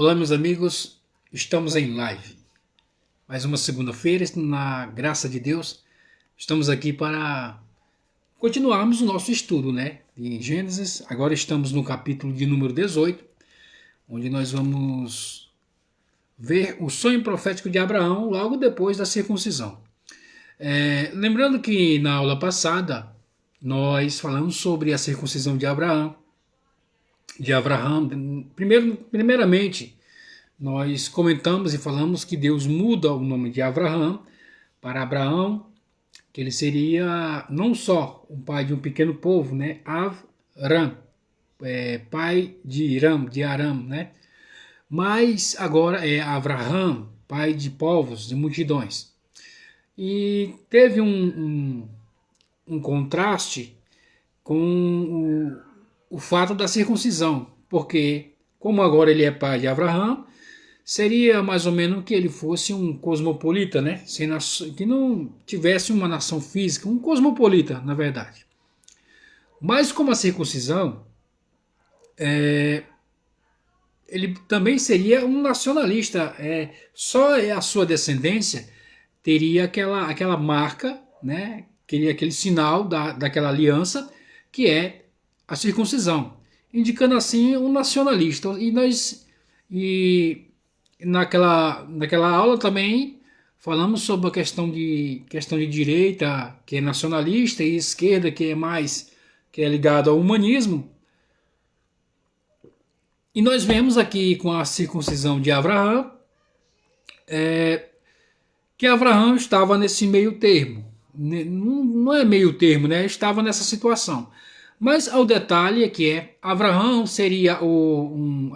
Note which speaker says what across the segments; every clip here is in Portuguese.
Speaker 1: Olá, meus amigos, estamos em live. Mais uma segunda-feira, na graça de Deus, estamos aqui para continuarmos o nosso estudo, né? Em Gênesis, agora estamos no capítulo de número 18, onde nós vamos ver o sonho profético de Abraão logo depois da circuncisão. Lembrando que na aula passada nós falamos sobre a circuncisão de Abraão, primeiramente. Nós comentamos e falamos que Deus muda o nome de Abraão para Abraão, que ele seria não só o pai de um pequeno povo, né? Avram, pai de Aram, né? Mas agora é Avraham, pai de povos, de multidões. E teve um contraste com o fato da circuncisão, porque como agora ele é pai de Avraham, seria mais ou menos que ele fosse um cosmopolita, né? Que não tivesse uma nação física, um cosmopolita, na verdade. Mas como a circuncisão, ele também seria um nacionalista. Só a sua descendência teria aquela marca, né? Queria aquele sinal daquela aliança, que é a circuncisão, indicando assim um nacionalista. E naquela aula também falamos sobre a questão de direita, que é nacionalista, e esquerda, que é ligado ao humanismo. E nós vemos aqui com a circuncisão de Abraão, que Abraão estava nesse meio termo. Não é meio termo, né? Estava nessa situação. Mas o detalhe é que Abraão seria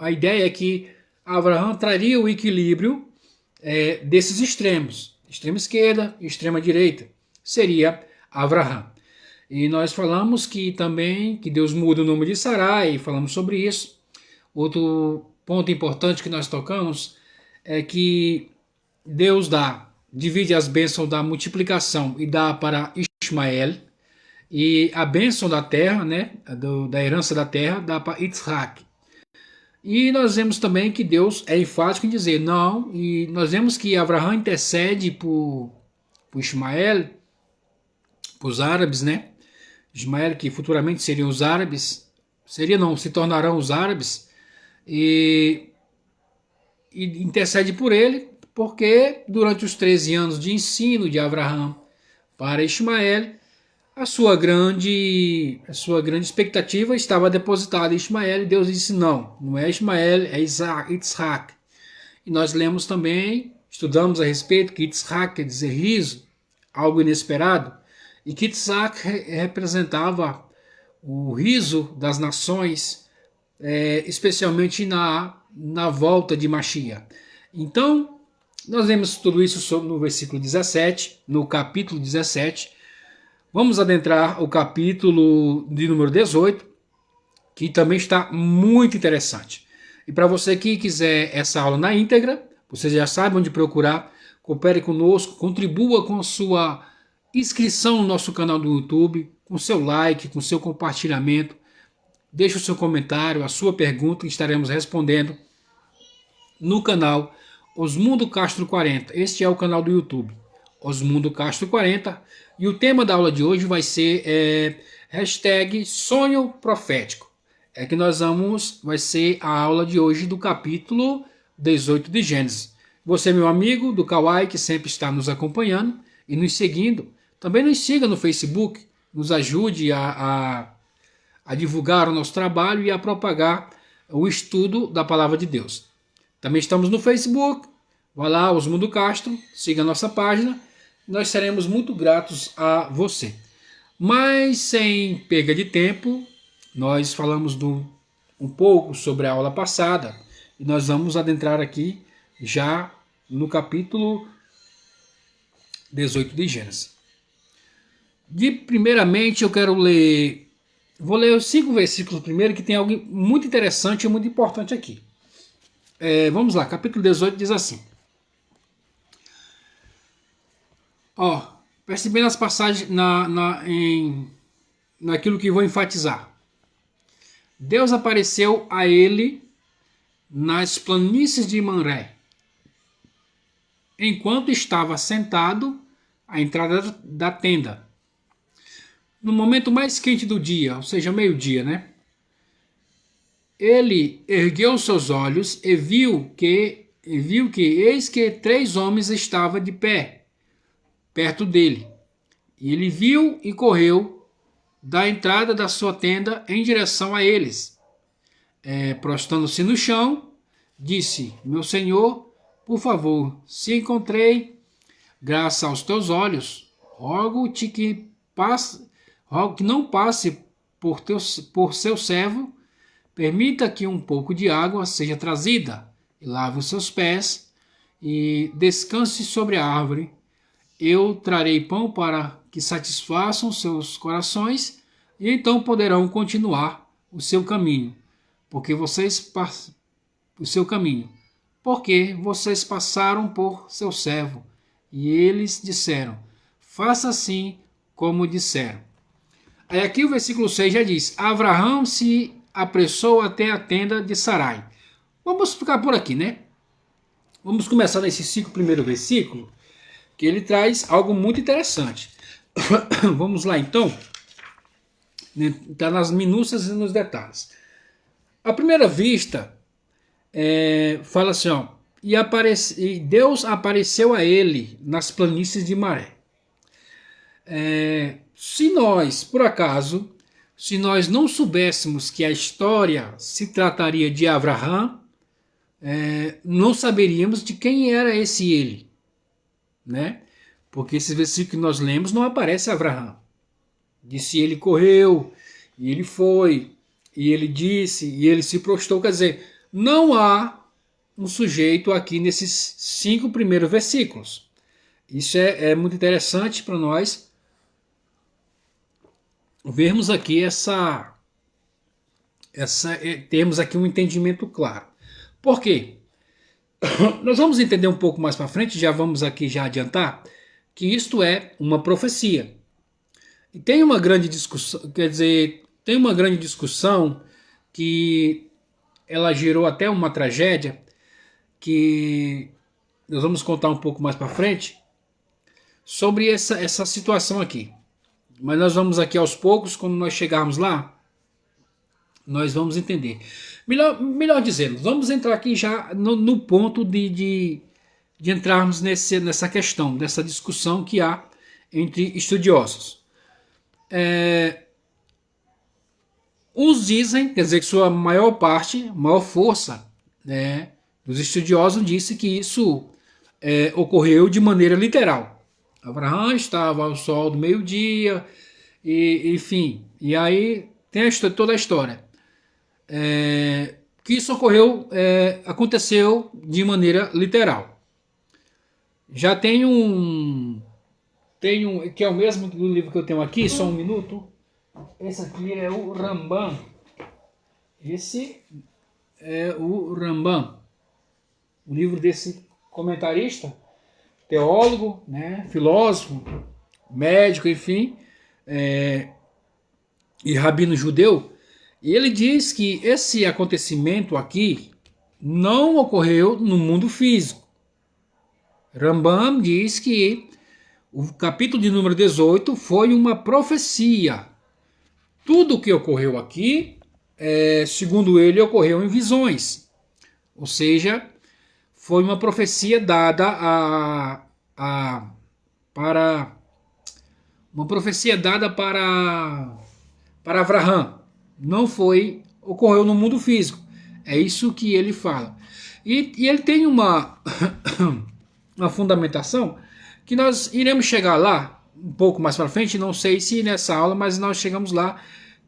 Speaker 1: a ideia é que Abraão traria o equilíbrio desses extremos, extrema esquerda e extrema direita, seria Abraão. E nós falamos que também que Deus muda o nome de Sarai, falamos sobre isso. Outro ponto importante que nós tocamos é que Deus divide as bênçãos da multiplicação e dá para Ismael, e a bênção da terra, né, da herança da terra, dá para Isaac. E nós vemos também que Deus é enfático em dizer não, e nós vemos que Abraão intercede por Ismael, por os árabes, né? Ismael, que futuramente seriam os árabes, se tornarão os árabes, e intercede por ele, porque durante os 13 anos de ensino de Abraão para Ismael, a sua grande expectativa estava depositada em Ismael, e Deus disse não é Ismael, é Isaac. E nós lemos também, estudamos a respeito, que Isaac quer dizer riso, algo inesperado, e que Isaac representava o riso das nações, especialmente na volta de Mashiach. Então, nós vemos tudo isso no versículo 17, no capítulo 17, vamos adentrar o capítulo de número 18, que também está muito interessante. E para você que quiser essa aula na íntegra, você já sabe onde procurar, coopere conosco, contribua com sua inscrição no nosso canal do YouTube, com seu like, com seu compartilhamento, deixe o seu comentário, a sua pergunta, que estaremos respondendo no canal Osmundo Castro 40. Este é o canal do YouTube, Osmundo Castro 40. E o tema da aula de hoje vai ser hashtag sonho profético. Vai ser a aula de hoje do capítulo 18 de Gênesis. Você, meu amigo do Kawai, que sempre está nos acompanhando e nos seguindo, também nos siga no Facebook, nos ajude a divulgar o nosso trabalho e a propagar o estudo da Palavra de Deus. Também estamos no Facebook, vá lá, Osmundo Castro, siga a nossa página, nós seremos muito gratos a você. Mas sem perda de tempo, nós falamos um pouco sobre a aula passada e nós vamos adentrar aqui já no capítulo 18 de Gênesis. Primeiramente eu vou ler os 5 versículos primeiro, que tem algo muito interessante e muito importante aqui. Vamos lá, capítulo 18 diz assim. Preste bem nas passagens, naquilo que vou enfatizar. Deus apareceu a ele nas planícies de Manré, enquanto estava sentado à entrada da tenda. No momento mais quente do dia, ou seja, meio-dia, né? Ele ergueu seus olhos e viu que eis que 3 homens estavam de pé perto dele. E ele viu e correu da entrada da sua tenda em direção a eles. Prostrando-se no chão, disse: Meu senhor, por favor, se encontrei graça aos teus olhos, rogo-te que não passe por seu servo, permita que um pouco de água seja trazida, e lave os seus pés, e descanse sobre a árvore. Eu trarei pão para que satisfaçam seus corações, e então poderão continuar o seu caminho, porque vocês passaram por seu servo. E eles disseram: faça assim como disseram. Aí aqui o versículo 6 já diz: Abraão se apressou até a tenda de Sarai. Vamos ficar por aqui, né? Vamos começar nesses 5 primeiros versículos, que ele traz algo muito interessante. Vamos lá então, está nas minúcias e nos detalhes. À primeira vista, fala assim, ó, e Deus apareceu a ele nas planícies de Maré. Se nós, por acaso, se nós não soubéssemos que a história se trataria de Abraão, não saberíamos de quem era esse ele, né? Porque esse versículo que nós lemos não aparece Abraão. Disse: ele correu, e ele foi, e ele disse, e ele se prostrou. Quer dizer, não há um sujeito aqui nesses 5 primeiros versículos. Isso é muito interessante para nós vermos aqui termos aqui um entendimento claro. Por quê? Nós vamos entender um pouco mais para frente, já vamos aqui já adiantar, que isto é uma profecia. E tem uma grande discussão, que ela gerou até uma tragédia, que nós vamos contar um pouco mais para frente, sobre essa situação aqui. Mas nós vamos aqui aos poucos, quando nós chegarmos lá, nós vamos entender. Melhor dizendo, vamos entrar aqui já no ponto de entrarmos nessa questão, dessa discussão que há entre estudiosos. Uns dizem, quer dizer, que sua maior força, né, dos estudiosos disse que isso ocorreu de maneira literal. Abraão estava ao sol do meio-dia, enfim, e aí tem toda a história. Que isso aconteceu de maneira literal. Já tem que é o mesmo do livro que eu tenho aqui, só um minuto. Esse aqui é o Rambam. Esse é o Rambam, o livro desse comentarista, teólogo, né, filósofo, médico, enfim, e rabino judeu. E ele diz que esse acontecimento aqui não ocorreu no mundo físico. Rambam diz que o capítulo de número 18 foi uma profecia. Tudo o que ocorreu aqui, segundo ele, ocorreu em visões. Ou seja, foi uma profecia dada para Abraão. Não ocorreu no mundo físico. É isso que ele fala. E ele tem uma fundamentação que nós iremos chegar lá um pouco mais para frente, não sei se nessa aula, mas nós chegamos lá,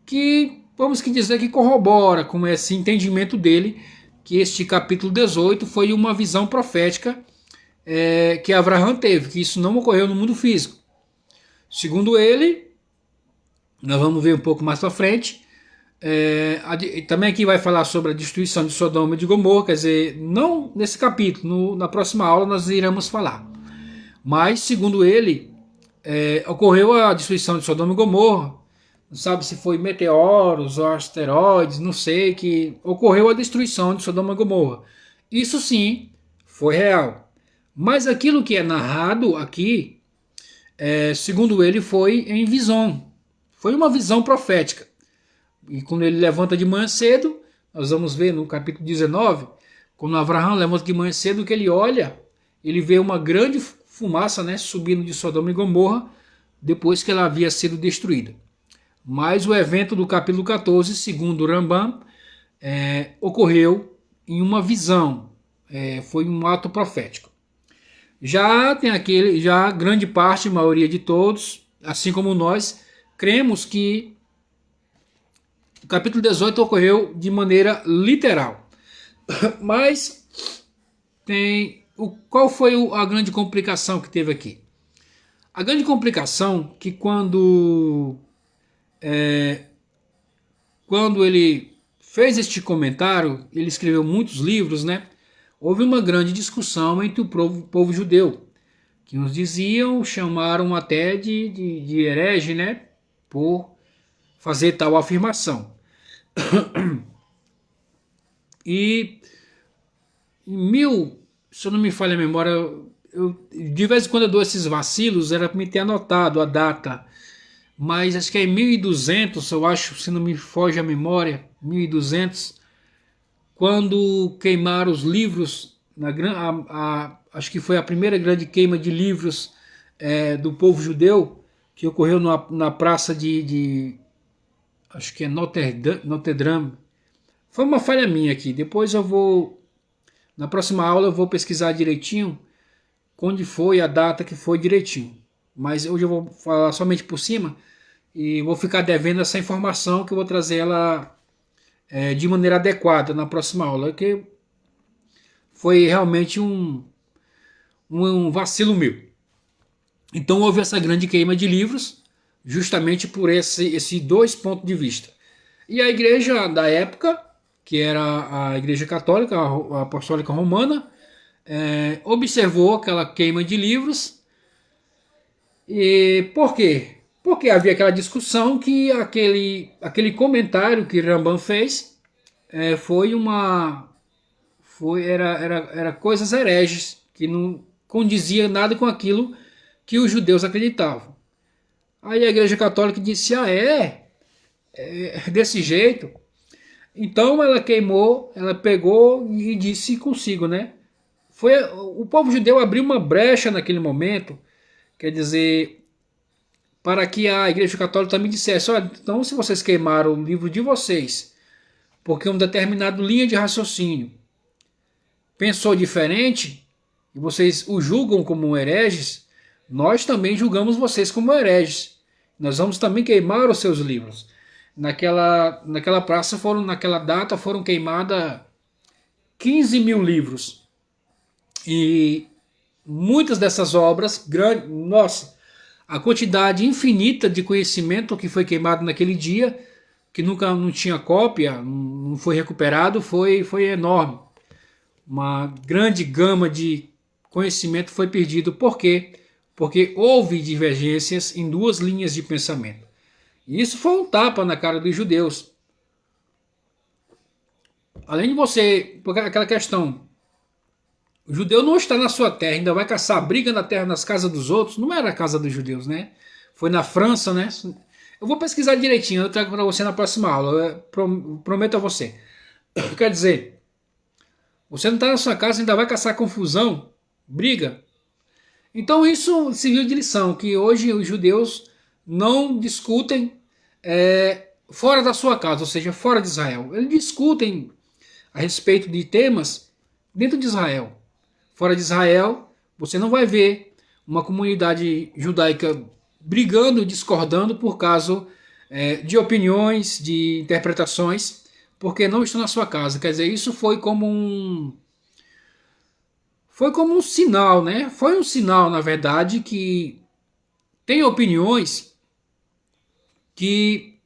Speaker 1: que vamos dizer que corrobora com esse entendimento dele, que este capítulo 18 foi uma visão profética que Abraão teve, que isso não ocorreu no mundo físico. Segundo ele, nós vamos ver um pouco mais para frente, também aqui vai falar sobre a destruição de Sodoma e de Gomorra, quer dizer, não nesse capítulo, na próxima aula nós iremos falar. Mas, segundo ele, ocorreu a destruição de Sodoma e Gomorra não sabe se foi meteoros ou asteroides, não sei, que ocorreu a destruição de Sodoma e Gomorra. Isso sim foi real. Mas aquilo que é narrado aqui, segundo ele, foi em visão. Foi uma visão profética. E quando ele levanta de manhã cedo, nós vamos ver no capítulo 19, quando Abraão levanta de manhã cedo, que ele olha, ele vê uma grande fumaça, né, subindo de Sodoma e Gomorra, depois que ela havia sido destruída. Mas o evento do capítulo 14, segundo Rambam, ocorreu em uma visão, foi um ato profético. Já tem aquele, já grande parte, a maioria de todos, assim como nós, cremos que o capítulo 18 ocorreu de maneira literal. Mas qual foi a grande complicação que teve aqui? A grande complicação que quando ele fez este comentário, ele escreveu muitos livros, né? Houve uma grande discussão entre o povo judeu, que uns diziam, chamaram até de herege, né? Por fazer tal afirmação. E se eu não me falha a memória, de vez em quando eu dou esses vacilos, era para me ter anotado a data, mas acho que é em 1200, eu acho, se não me foge a memória, 1200, quando queimaram os livros, acho que foi a primeira grande queima de livros do povo judeu, que ocorreu na praça acho que é Notre Dame. Foi uma falha minha aqui, depois na próxima aula eu vou pesquisar direitinho onde foi a data que foi direitinho. Mas hoje eu vou falar somente por cima e vou ficar devendo essa informação, que eu vou trazer ela de maneira adequada na próxima aula, que foi realmente um vacilo meu. Então houve essa grande queima de livros, justamente por esse dois pontos de vista. E a igreja da época, que era a igreja católica, a apostólica romana, observou aquela queima de livros. E por quê? Porque havia aquela discussão que aquele comentário que Rambam fez era coisas hereges, que não condizia nada com aquilo que os judeus acreditavam. Aí a igreja católica disse, desse jeito. Então ela queimou, ela pegou e disse consigo, né? O povo judeu abriu uma brecha naquele momento, quer dizer, para que a igreja católica também dissesse, olha, então se vocês queimaram o livro de vocês, porque uma determinada linha de raciocínio pensou diferente, e vocês o julgam como hereges, nós também julgamos vocês como hereges. Nós vamos também queimar os seus livros. Naquela praça, naquela data, foram queimadas 15 mil livros. E muitas dessas obras, nossa, a quantidade infinita de conhecimento que foi queimado naquele dia, que nunca não tinha cópia, não foi recuperado, foi enorme. Uma grande gama de conhecimento foi perdido. Por quê? Porque houve divergências em duas linhas de pensamento. E isso foi um tapa na cara dos judeus. Além de você, porque aquela questão, o judeu não está na sua terra, ainda vai caçar briga na terra, nas casas dos outros. Não era a casa dos judeus, né? Foi na França, né? Eu vou pesquisar direitinho, eu trago para você na próxima aula, eu prometo a você. Quer dizer, você não está na sua casa, ainda vai caçar confusão, briga. Então isso serviu de lição, que hoje os judeus não discutem fora da sua casa, ou seja, fora de Israel. Eles discutem a respeito de temas dentro de Israel. Fora de Israel, você não vai ver uma comunidade judaica brigando, discordando por causa de opiniões, de interpretações, porque não estão na sua casa. Quer dizer, isso foi como um sinal, né? Foi um sinal, na verdade, que tem opiniões que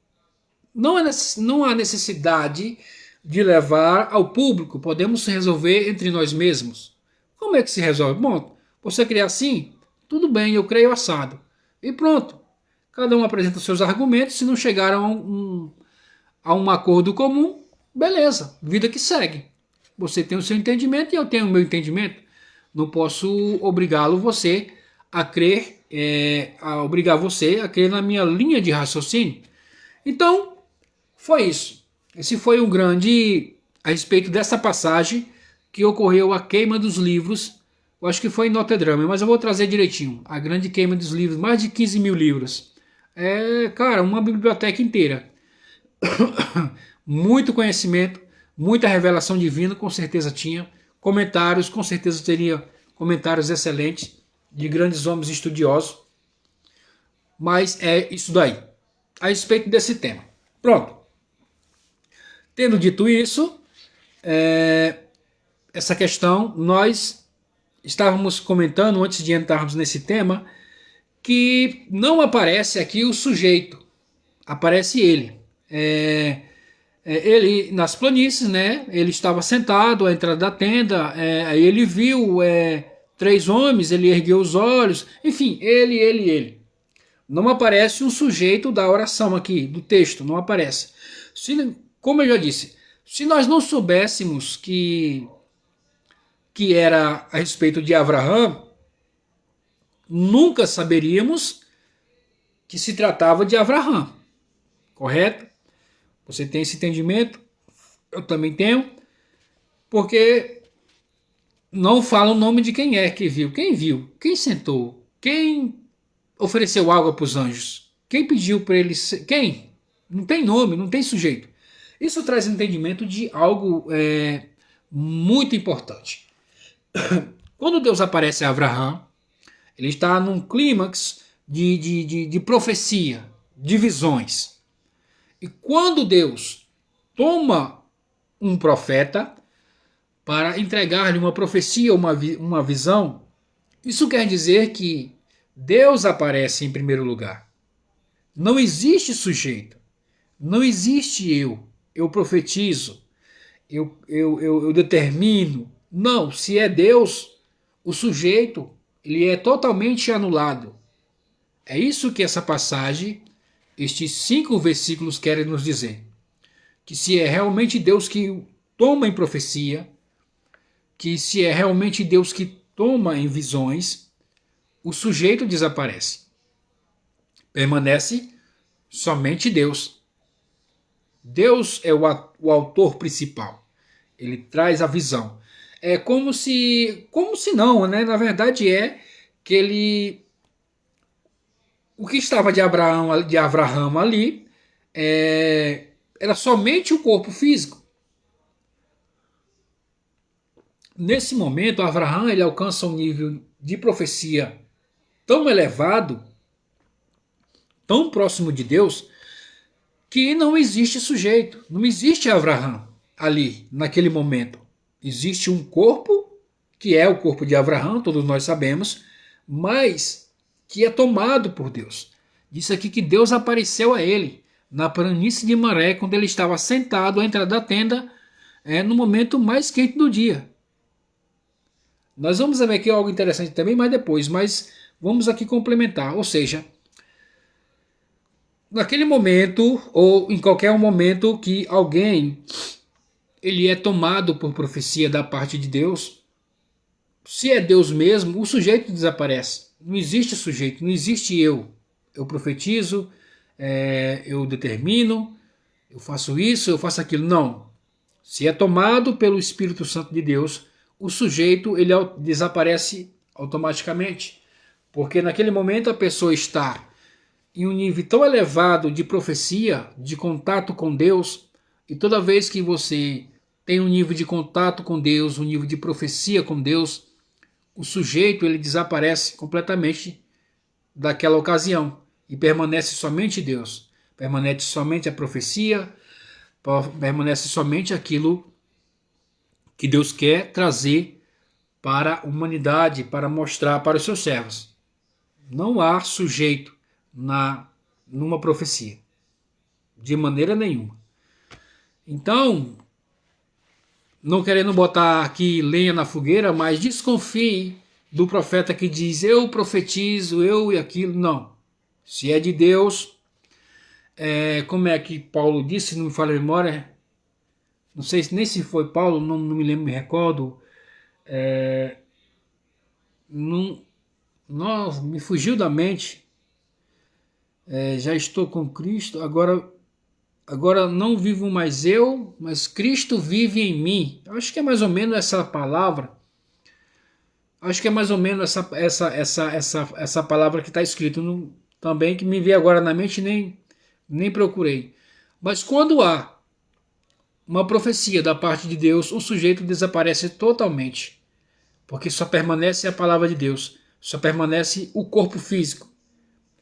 Speaker 1: não há necessidade de levar ao público, podemos resolver entre nós mesmos. Como é que se resolve? Bom, você crê assim? Tudo bem, eu creio assado. E pronto. cada um apresenta os seus argumentos, se não chegaram a um acordo comum, beleza, vida que segue. Você tem o seu entendimento e eu tenho o meu entendimento. Não posso obrigá-lo você a crer, a obrigar você a crer na minha linha de raciocínio. Então, foi isso. Esse foi um grande a respeito dessa passagem que ocorreu a queima dos livros. Eu acho que foi em Notre Dame, mas eu vou trazer direitinho. A grande queima dos livros, mais de 15 mil livros. Cara, uma biblioteca inteira. Muito conhecimento, muita revelação divina, com certeza tinha. Comentários, com certeza teria comentários excelentes de grandes homens estudiosos. Mas é isso daí, a respeito desse tema. Pronto. Tendo dito isso, essa questão, nós estávamos comentando, antes de entrarmos nesse tema, que não aparece aqui o sujeito, aparece ele. Ele nas planícies, né? Ele estava sentado à entrada da tenda, aí ele viu 3 homens, ele ergueu os olhos, enfim, ele. Não aparece um sujeito da oração aqui, do texto, não aparece. Como eu já disse, se nós não soubéssemos que era a respeito de Abraão, nunca saberíamos que se tratava de Abraão, correto? Você tem esse entendimento? Eu também tenho, porque não fala o nome de quem é que viu. Quem viu? Quem sentou? Quem ofereceu água para os anjos? Quem pediu para eles? Quem? Não tem nome, não tem sujeito. Isso traz entendimento de algo muito importante. Quando Deus aparece a Abraão, ele está num clímax de profecia, de visões. E quando Deus toma um profeta para entregar-lhe uma profecia, uma visão, isso quer dizer que Deus aparece em primeiro lugar. Não existe sujeito, não existe eu profetizo, eu determino. Não, se é Deus, o sujeito ele é totalmente anulado. É isso que essa passagem, estes 5 versículos querem nos dizer. Que se é realmente Deus que toma em profecia, que se é realmente Deus que toma em visões, o sujeito desaparece. Permanece somente Deus. Deus é o autor principal. Ele traz a visão. É como se não, né? Na verdade que o que estava de Abraão ali era somente o corpo físico. Nesse momento, Abraão ele alcança um nível de profecia tão elevado, tão próximo de Deus, que não existe sujeito, não existe Abraão ali, naquele momento. Existe um corpo, que é o corpo de Abraão, todos nós sabemos, mas que é tomado por Deus. Diz aqui que Deus apareceu a ele na planície de Moré, quando ele estava sentado à entrada da tenda, no momento mais quente do dia. Nós vamos ver aqui algo interessante também, mas depois, mas vamos aqui complementar, ou seja, naquele momento, ou em qualquer momento que alguém ele é tomado por profecia da parte de Deus, se é Deus mesmo, o sujeito desaparece. Não existe sujeito, não existe eu. Eu profetizo, eu determino, eu faço isso, eu faço aquilo. Não. Se é tomado pelo Espírito Santo de Deus, o sujeito ele desaparece automaticamente. Porque naquele momento a pessoa está em um nível tão elevado de profecia, de contato com Deus, e toda vez que você tem um nível de contato com Deus, um nível de profecia com Deus, o sujeito ele desaparece completamente daquela ocasião e permanece somente Deus, permanece somente a profecia, permanece somente aquilo que Deus quer trazer para a humanidade, para mostrar para os seus servos. Não há sujeito numa profecia, de maneira nenhuma. Então, não querendo botar aqui lenha na fogueira, mas desconfie do profeta que diz eu profetizo, eu e aquilo. Não. Se é de Deus, como é que Paulo disse, não me falha a memória, não sei nem se foi Paulo, não me lembro, me recordo, não, não, me fugiu da mente, já estou com Cristo, agora não vivo mais eu, mas Cristo vive em mim. Eu acho que é mais ou menos essa palavra, acho que é mais ou menos essa palavra que está escrito também, que me veio agora na mente e nem procurei. Mas quando há uma profecia da parte de Deus, o sujeito desaparece totalmente, porque só permanece a palavra de Deus, só permanece o corpo físico.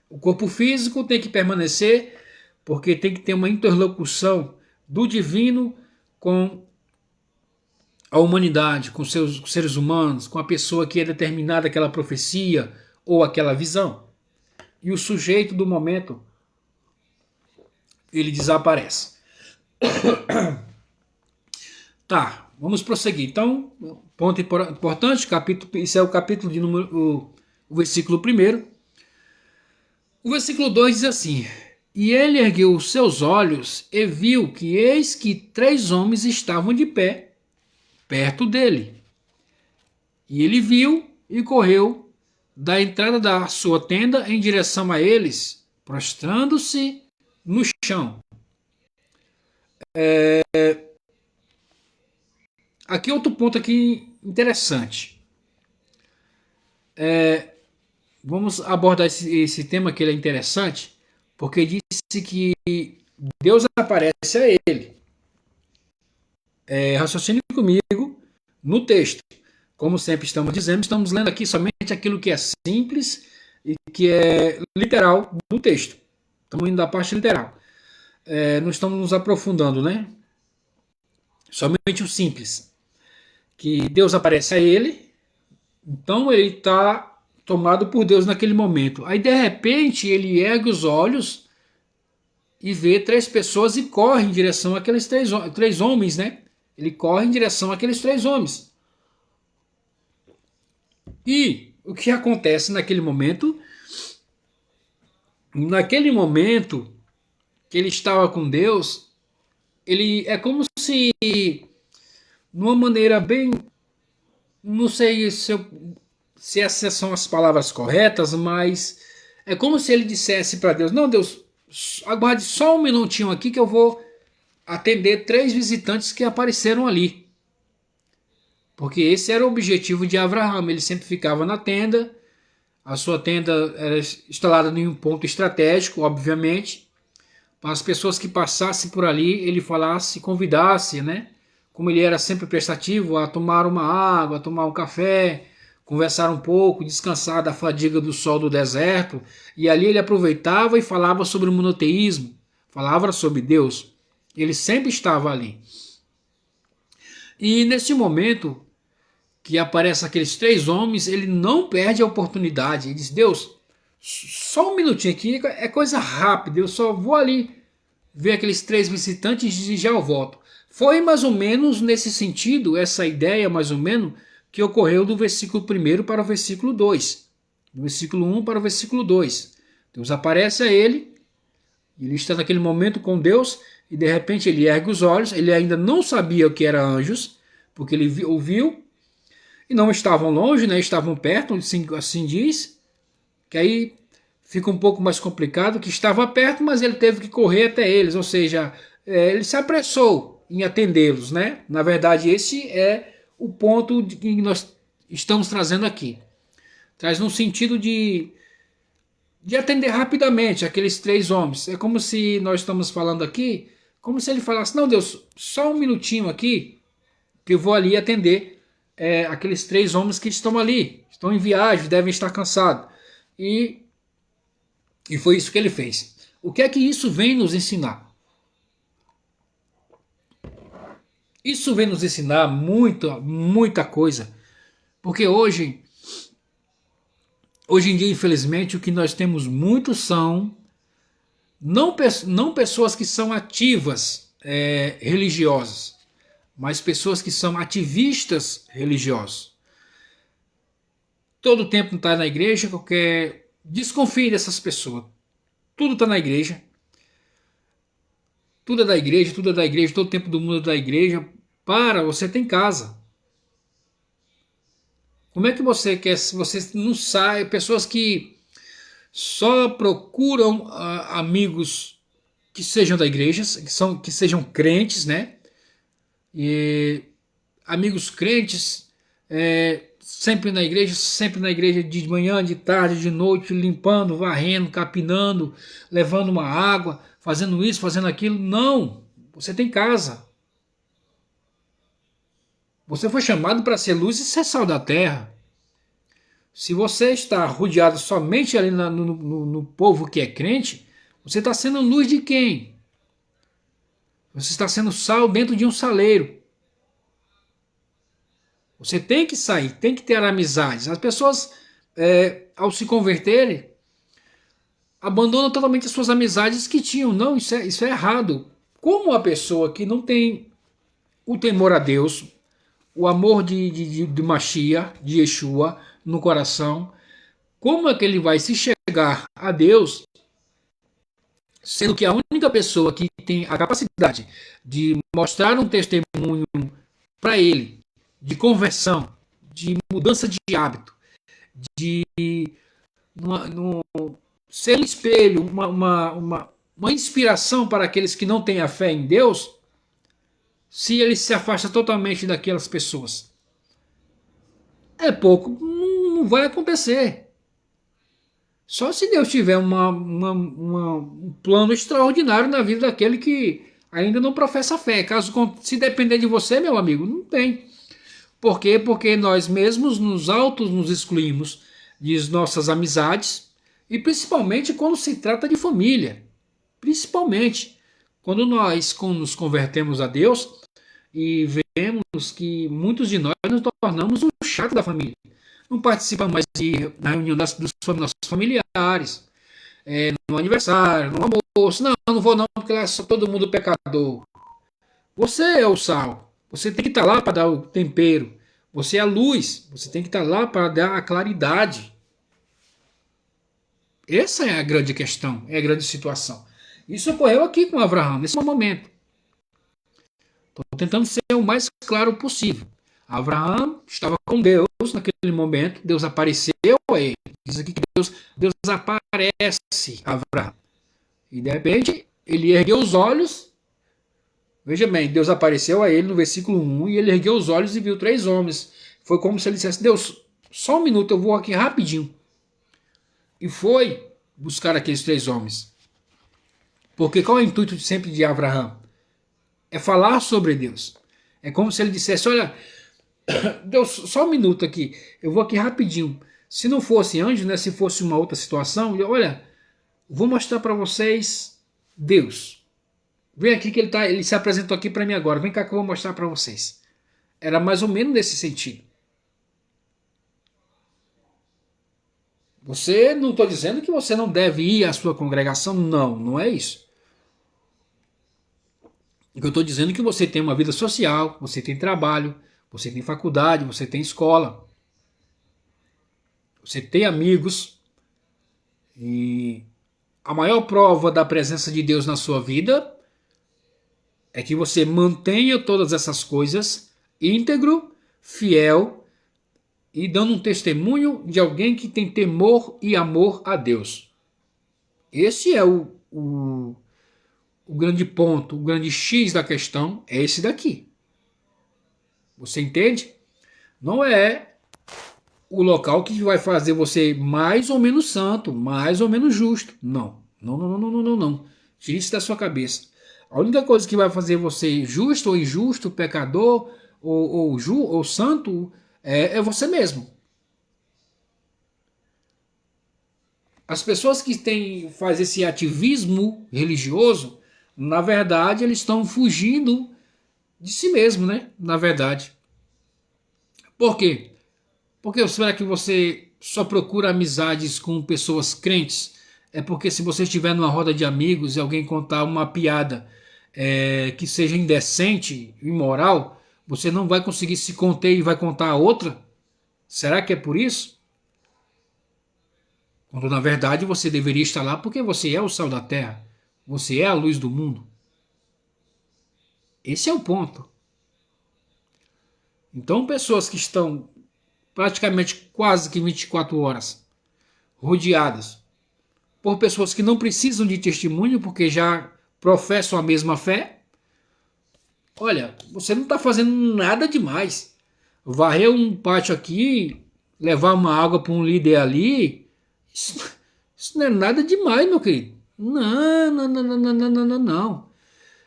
Speaker 1: O corpo físico tem que permanecer, porque tem que ter uma interlocução do divino com a humanidade, com seus seres humanos, com a pessoa que é determinada aquela profecia ou aquela visão. E o sujeito do momento, ele desaparece. Tá, vamos prosseguir. Então, ponto importante, capítulo, esse é o capítulo de número, o versículo 1. O versículo 2 diz assim: E ele ergueu os seus olhos e viu que eis que 3 homens estavam de pé, perto dele. E ele viu e correu da entrada da sua tenda em direção a eles, prostrando-se no chão. Aqui outro ponto aqui interessante. Vamos abordar esse tema que ele é interessante, porque disse que Deus aparece a ele. Raciocine comigo no texto. Como sempre estamos dizendo, estamos lendo aqui somente aquilo que é simples e que é literal do texto. Estamos indo da parte literal. Não estamos nos aprofundando, né? Somente o simples. Que Deus aparece a ele, então ele está tomado por Deus naquele momento. Aí de repente ele ergue os olhos e vê 3 pessoas e corre em direção àqueles três homens, né? Ele corre em direção àqueles 3 homens. E o que acontece naquele momento? Naquele momento que ele estava com Deus, ele é como se, numa maneira bem, não sei se essas são as palavras corretas, mas é como se ele dissesse para Deus: não, Deus, aguarde só um minutinho aqui que eu vou atender 3 visitantes que apareceram ali. Porque esse era o objetivo de Abraão. Ele sempre ficava na tenda. A sua tenda era instalada em um ponto estratégico, obviamente, para as pessoas que passassem por ali, ele falasse, convidasse, né? Como ele era sempre prestativo, a tomar uma água, a tomar um café, conversar um pouco, descansar da fadiga do sol do deserto. E ali ele aproveitava e falava sobre o monoteísmo, falava sobre Deus. Ele sempre estava ali. E nesse momento que aparecem aqueles 3 homens, ele não perde a oportunidade. Ele diz: Deus, só um minutinho aqui, é coisa rápida, eu só vou ali ver aqueles 3 visitantes e já eu volto. Foi mais ou menos nesse sentido, essa ideia mais ou menos, que ocorreu do versículo 1 para o versículo 2. Do versículo 1 para o versículo 2. Deus aparece a ele está naquele momento com Deus, e de repente ele ergue os olhos, ele ainda não sabia o que eram anjos, porque ele ouviu, e não estavam longe, né? Estavam perto, assim diz, que aí fica um pouco mais complicado, que estava perto, mas ele teve que correr até eles, ou seja, ele se apressou em atendê-los, né? Na verdade, esse é o ponto que nós estamos trazendo aqui. Traz no sentido de atender rapidamente aqueles 3 homens. É como se nós estamos falando aqui, como se ele falasse: não, Deus, só um minutinho aqui, que eu vou ali atender aqueles 3 homens que estão ali, estão em viagem, devem estar cansados. E foi isso que ele fez. O que é que isso vem nos ensinar? Isso vem nos ensinar muita coisa. Porque hoje em dia, infelizmente, o que nós temos muito são não pessoas que são ativas religiosas, mas pessoas que são ativistas religiosos. Todo o tempo está na igreja, desconfie dessas pessoas. tudo está na igreja, tudo é da igreja, tudo é da igreja, todo o tempo do mundo é da igreja. Para, você tem casa. Como é que você quer, se você não sai, pessoas que só procuram amigos que sejam da igreja, que sejam crentes, né? E amigos crentes, sempre na igreja de manhã, de tarde, de noite, limpando, varrendo, capinando, levando uma água, fazendo isso, fazendo aquilo. Não, você tem casa. Você foi chamado para ser luz e ser sal da terra. Se você está rodeado somente ali no povo que é crente, você está sendo luz de quem? Você está sendo sal dentro de um saleiro. Você tem que sair, tem que ter amizades. As pessoas, ao se converterem, abandonam totalmente as suas amizades que tinham. Não, isso é errado. Como a pessoa que não tem o temor a Deus, o amor de Mashiach, de Yeshua, no coração, como é que ele vai se chegar a Deus, sendo que a única pessoa que tem a capacidade de mostrar um testemunho para ele, de conversão, de mudança de hábito, de ser um espelho, uma inspiração para aqueles que não têm a fé em Deus, se ele se afasta totalmente daquelas pessoas? É pouco, não vai acontecer. Só se Deus tiver um plano extraordinário na vida daquele que ainda não professa fé. Caso se depender de você, meu amigo, não tem. Por quê? Porque nós mesmos nos excluímos de nossas amizades, e principalmente quando se trata de família. Principalmente quando nós nos convertemos a Deus e vemos que muitos de nós nos tornamos um chato da família. Não participamos mais da reunião dos nossos familiares, no aniversário, no almoço. Não, não vou não, porque lá é só todo mundo pecador. Você é o sal. Você tem que estar lá para dar o tempero. Você é a luz. Você tem que estar lá para dar a claridade. Essa é a grande questão, é a grande situação. Isso ocorreu aqui com Abraão, nesse momento. Estou tentando ser o mais claro possível. Abraão estava com Deus naquele momento, Deus apareceu a ele. Diz aqui que Deus aparece a Abraão. E de repente ele ergueu os olhos. Veja bem, Deus apareceu a ele no versículo 1 e ele ergueu os olhos e viu 3 homens. Foi como se ele dissesse: Deus, só um minuto, eu vou aqui rapidinho. E foi buscar aqueles 3 homens. Porque qual é o intuito sempre de Abraão? É falar sobre Deus. É como se ele dissesse: olha, Deus, só um minuto aqui, eu vou aqui rapidinho. Se não fosse anjo, né, se fosse uma outra situação, olha, vou mostrar para vocês Deus. Vem aqui que ele se apresentou aqui para mim agora. Vem cá que eu vou mostrar para vocês. Era mais ou menos nesse sentido. Você, não estou dizendo que você não deve ir à sua congregação, não, não é isso. Eu estou dizendo que você tem uma vida social, você tem trabalho, você tem faculdade, você tem escola, você tem amigos, e a maior prova da presença de Deus na sua vida é que você mantenha todas essas coisas íntegro, fiel e dando um testemunho de alguém que tem temor e amor a Deus. Esse é o grande ponto, o grande X da questão é esse daqui. Você entende? Não é o local que vai fazer você mais ou menos santo, mais ou menos justo. Não. Não, não, não, não, não, não. Tire isso da sua cabeça. A única coisa que vai fazer você justo ou injusto, pecador ou santo, é você mesmo. As pessoas que fazem esse ativismo religioso, na verdade, eles estão fugindo de si mesmo, né? Na verdade. Por quê? Porque será que você só procura amizades com pessoas crentes? É porque se você estiver numa roda de amigos e alguém contar uma piada que seja indecente, imoral, você não vai conseguir se conter e vai contar a outra? Será que é por isso? Quando na verdade você deveria estar lá porque você é o sal da terra, você é a luz do mundo. Esse é o ponto. Então, pessoas que estão praticamente quase que 24 horas rodeadas por pessoas que não precisam de testemunho porque já professam a mesma fé, olha, você não está fazendo nada demais. Varrer um pátio aqui, levar uma água para um líder ali, isso não é nada demais, meu querido. Não, não, não, não, não, não, não, não, não.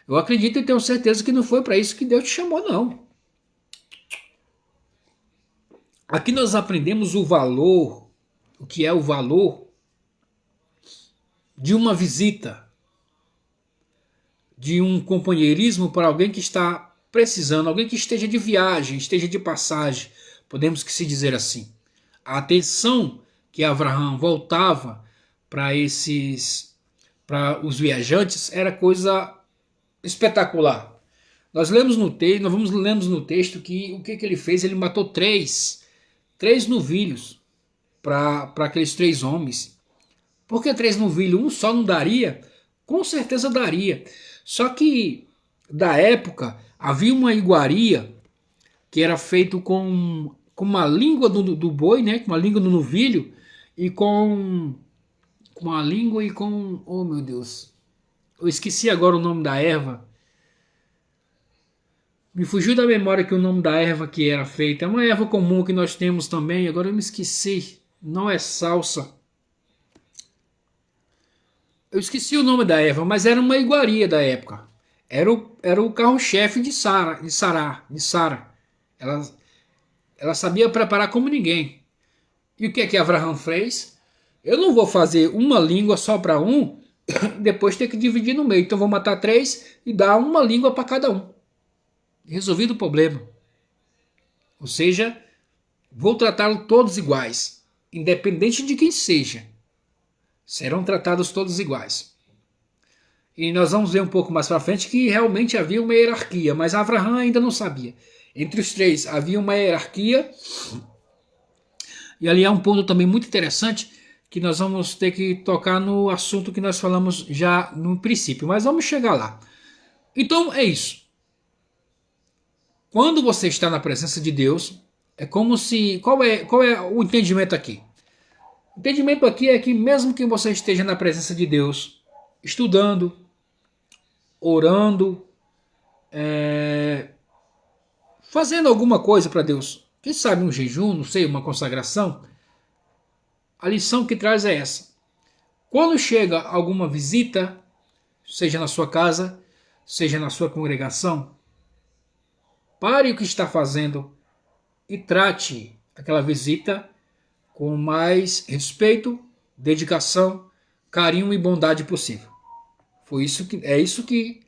Speaker 1: Eu acredito e tenho certeza que não foi para isso que Deus te chamou, não. Aqui nós aprendemos o valor, o que é o valor de uma visita, de um companheirismo para alguém que está precisando, alguém que esteja de viagem, esteja de passagem, podemos que se dizer assim. A atenção que Abraão voltava para os viajantes era coisa espetacular. Nós lemos no texto, lemos no texto que o que ele fez, ele matou três novilhos para aqueles 3 homens. Por que 3 novilhos? Um só não daria? Com certeza daria. Só que, da época, havia uma iguaria que era feito com uma língua do boi, né? Com uma língua do novilho e com a língua e com... Oh, meu Deus. Eu esqueci agora o nome da erva. Me fugiu da memória que o nome da erva que era feita. É uma erva comum que nós temos também. Agora eu me esqueci. Não é salsa. Eu esqueci o nome da erva, mas era uma iguaria da época. Era o carro-chefe de Sara. Ela sabia preparar como ninguém. E o que é que Abraão fez? Eu não vou fazer uma língua só para um, depois ter que dividir no meio. Então vou matar 3 e dar uma língua para cada um. Resolvido o problema. Ou seja, vou tratá-los todos iguais, independente de quem seja. Serão tratados todos iguais. E nós vamos ver um pouco mais para frente que realmente havia uma hierarquia, mas Abraão ainda não sabia. Entre os 3 havia uma hierarquia. E ali há um ponto também muito interessante que nós vamos ter que tocar no assunto que nós falamos já no princípio, mas vamos chegar lá. Então é isso. Quando você está na presença de Deus, é como se... Qual é o entendimento aqui? O entendimento aqui é que mesmo que você esteja na presença de Deus, estudando, orando, fazendo alguma coisa para Deus, quem sabe um jejum, não sei, uma consagração, a lição que traz é essa. Quando chega alguma visita, seja na sua casa, seja na sua congregação, pare o que está fazendo e trate aquela visita com mais respeito, dedicação, carinho e bondade possível. É isso que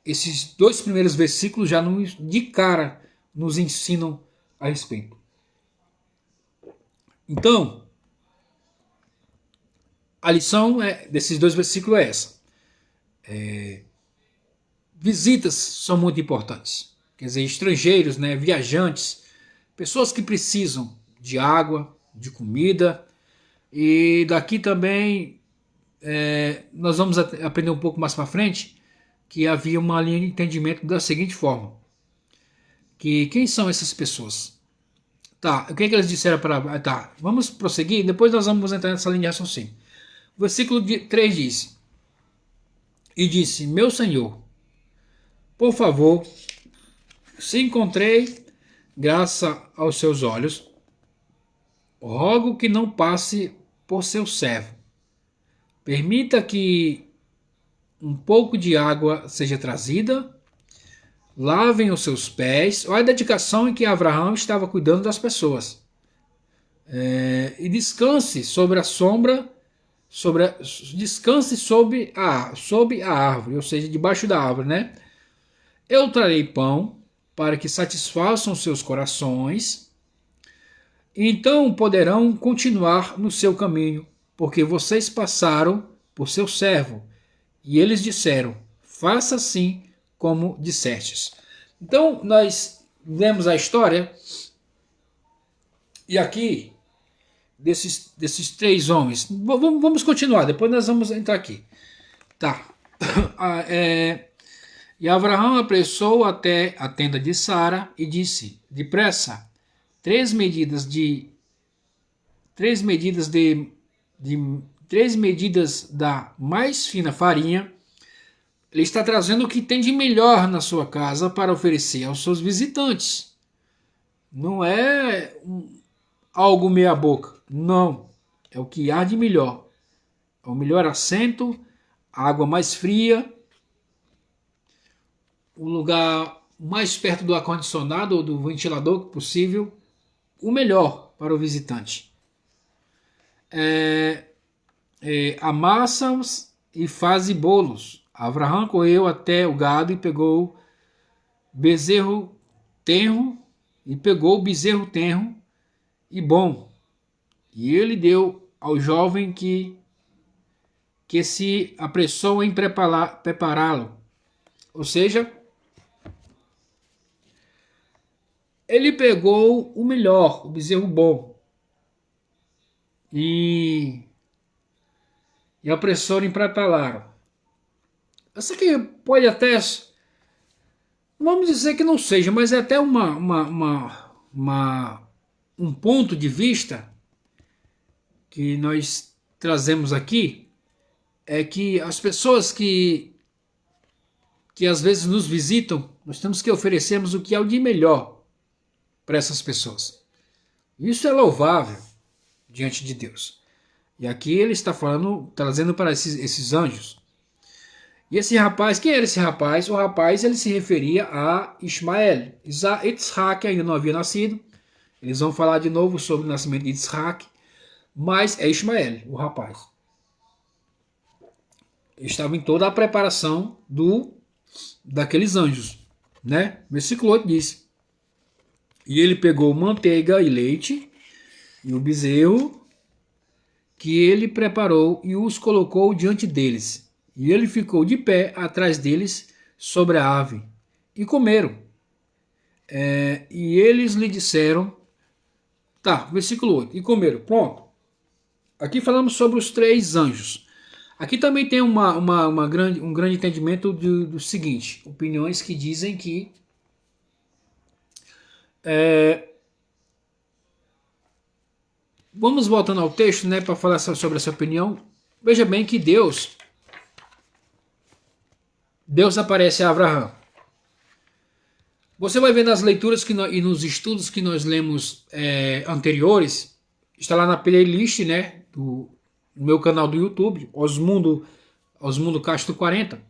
Speaker 1: esses 2 primeiros versículos já de cara nos ensinam a respeito. Então, a lição desses 2 versículos é essa. Visitas são muito importantes. Quer dizer, estrangeiros, né, viajantes, pessoas que precisam de água, de comida. E daqui também nós vamos aprender um pouco mais para frente que havia uma linha de entendimento da seguinte forma. Que quem são essas pessoas? Tá, o que eles disseram para... Tá, vamos prosseguir, depois nós vamos entrar nessa linha de raciocínio. O versículo 3 diz: E disse, meu Senhor, por favor, se encontrei graça aos seus olhos, rogo que não passe por seu servo. Permita que um pouco de água seja trazida, lavem os seus pés. Olha a dedicação em que Abraão estava cuidando das pessoas. E descanse sobre a sombra, descanse sob a árvore, ou seja, debaixo da árvore, né? Eu trarei pão para que satisfaçam seus corações, e então poderão continuar no seu caminho, porque vocês passaram por seu servo. E eles disseram, faça assim como dissestes. Então nós vemos a história, e aqui desses três homens. Vamos continuar, depois nós vamos entrar aqui. Tá. E Abraão apressou até a tenda de Sara e disse: depressa, três medidas da mais fina farinha. Ele está trazendo o que tem de melhor na sua casa para oferecer aos seus visitantes. Não é algo meia boca. Não. É o que há de melhor. É o melhor assento, a água mais fria, o lugar mais perto do ar-condicionado ou do ventilador possível. O melhor para o visitante. Amassa-os e faze bolos. Abraão correu até o gado e pegou bezerro tenro e bom. E ele deu ao jovem que se apressou em prepará-lo. Ou seja, ele pegou o melhor, o bezerro bom, e apressou em prepará-lo. Essa aqui pode até, vamos dizer que não seja, mas é até um ponto de vista que nós trazemos aqui, é que as pessoas que às vezes nos visitam, nós temos que oferecermos o que é o de melhor para essas pessoas. Isso é louvável diante de Deus. E aqui ele está falando, trazendo para esses anjos. E esse rapaz, quem era esse rapaz? O rapaz, ele se referia a Ismael. Yitzhak ainda não havia nascido. Eles vão falar de novo sobre o nascimento de Yitzhak. Mas é Ismael, o rapaz. Ele estava em toda a preparação daqueles anjos, né? Versículo 8 diz: e ele pegou manteiga e leite e o bezerro que ele preparou e os colocou diante deles. E ele ficou de pé atrás deles sobre a ave. E comeram. E eles lhe disseram... Tá, versículo 8. E comeram. Pronto. Aqui falamos sobre os três anjos. Aqui também tem um grande entendimento do seguinte. Opiniões que dizem que... Vamos voltando ao texto, né, para falar sobre essa opinião. Veja bem que Deus aparece a Abraão. Você vai ver nas leituras e nos estudos que nós lemos anteriores, está lá na playlist, né, do meu canal do YouTube, Osmundo Castro 40.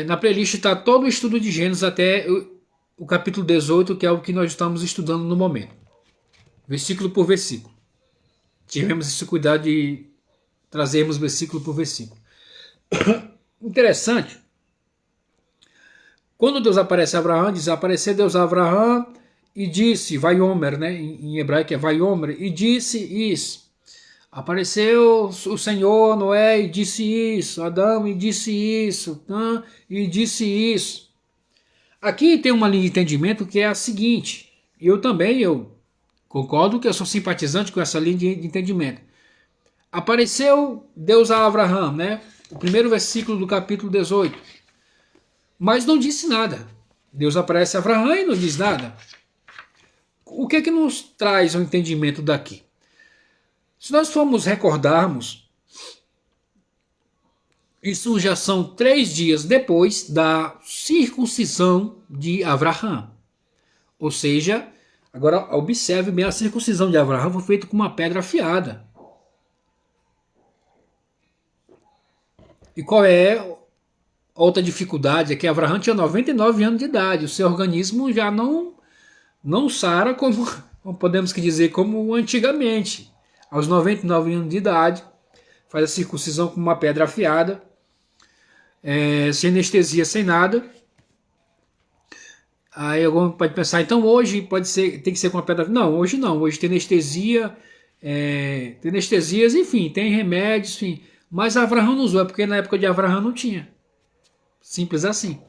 Speaker 1: Na playlist está todo o estudo de Gênesis até o capítulo 18, que é o que nós estamos estudando no momento. Versículo por versículo. Tivemos esse cuidado de trazermos versículo por versículo. Interessante. Quando Deus aparece a Abraão, diz: apareceu Deus a Abraão e disse, Vaiomer, né? Em hebraico é Vaiomer, e disse isso. Apareceu o Senhor, Noé, e disse isso. Adão, e disse isso. E disse isso. Aqui tem uma linha de entendimento que é a seguinte. E eu concordo que eu sou simpatizante com essa linha de entendimento. Apareceu Deus a Abraão, né? O primeiro versículo do capítulo 18. Mas não disse nada. Deus aparece a Abraão e não diz nada. O que é que nos traz o entendimento daqui? Se nós formos recordarmos, isso já são 3 dias depois da circuncisão de Abraão. Ou seja, agora observe bem, a circuncisão de Abraão foi feita com uma pedra afiada. E qual é outra dificuldade? É que Abraão tinha 99 anos de idade. O seu organismo já não sara como podemos dizer, como antigamente. Aos 99 anos de idade, faz a circuncisão com uma pedra afiada, sem anestesia, sem nada. Aí alguém pode pensar, então hoje tem que ser com uma pedra. Não, hoje não. Hoje tem anestesia, tem anestesias, enfim, tem remédios, enfim. Mas Abraão não usou, porque na época de Abraão não tinha. Simples assim.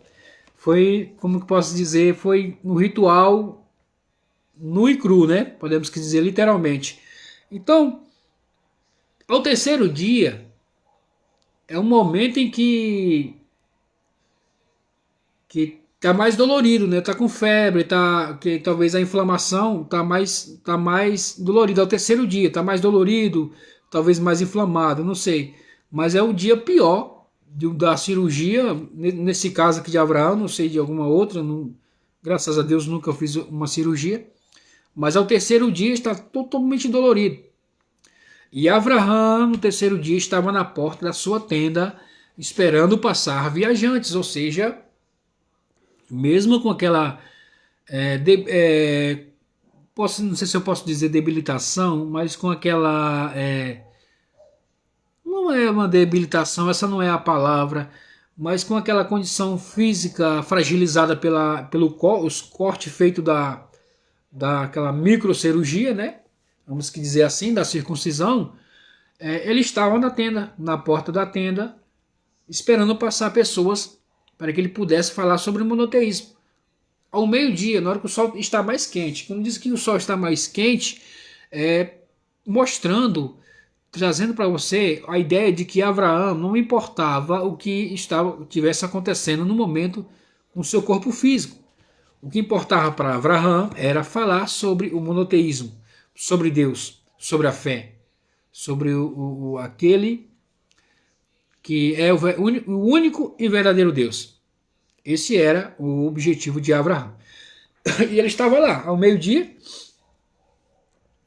Speaker 1: Foi, como que posso dizer, foi no ritual nu e cru, né? Podemos dizer literalmente. Então, ao terceiro dia, é um momento em que tá mais dolorido, né? Tá com febre, tá que talvez a inflamação tá mais dolorida. É o terceiro dia, tá mais dolorido, talvez mais inflamado, não sei. Mas é o dia pior da cirurgia, nesse caso aqui de Abraão, não sei de alguma outra, não, graças a Deus nunca fiz uma cirurgia, mas ao terceiro dia está totalmente dolorido. E Abraão, no terceiro dia, estava na porta da sua tenda, esperando passar viajantes, ou seja, mesmo com aquela não sei se eu posso dizer debilitação, mas com aquela não é uma debilitação, essa não é a palavra, mas com aquela condição física fragilizada pelo corte feito daquela microcirurgia, né? Vamos dizer assim, da circuncisão. Ele estava na tenda, na porta da tenda, esperando passar pessoas para que ele pudesse falar sobre o monoteísmo. Ao meio-dia, na hora que o sol está mais quente. Quando diz que o sol está mais quente, mostrando, trazendo para você a ideia de que Abraão não importava o que tivesse acontecendo no momento com seu corpo físico. O que importava para Abraão era falar sobre o monoteísmo, sobre Deus, sobre a fé, sobre aquele que é o único e verdadeiro Deus. Esse era o objetivo de Abraão. E ele estava lá, ao meio-dia.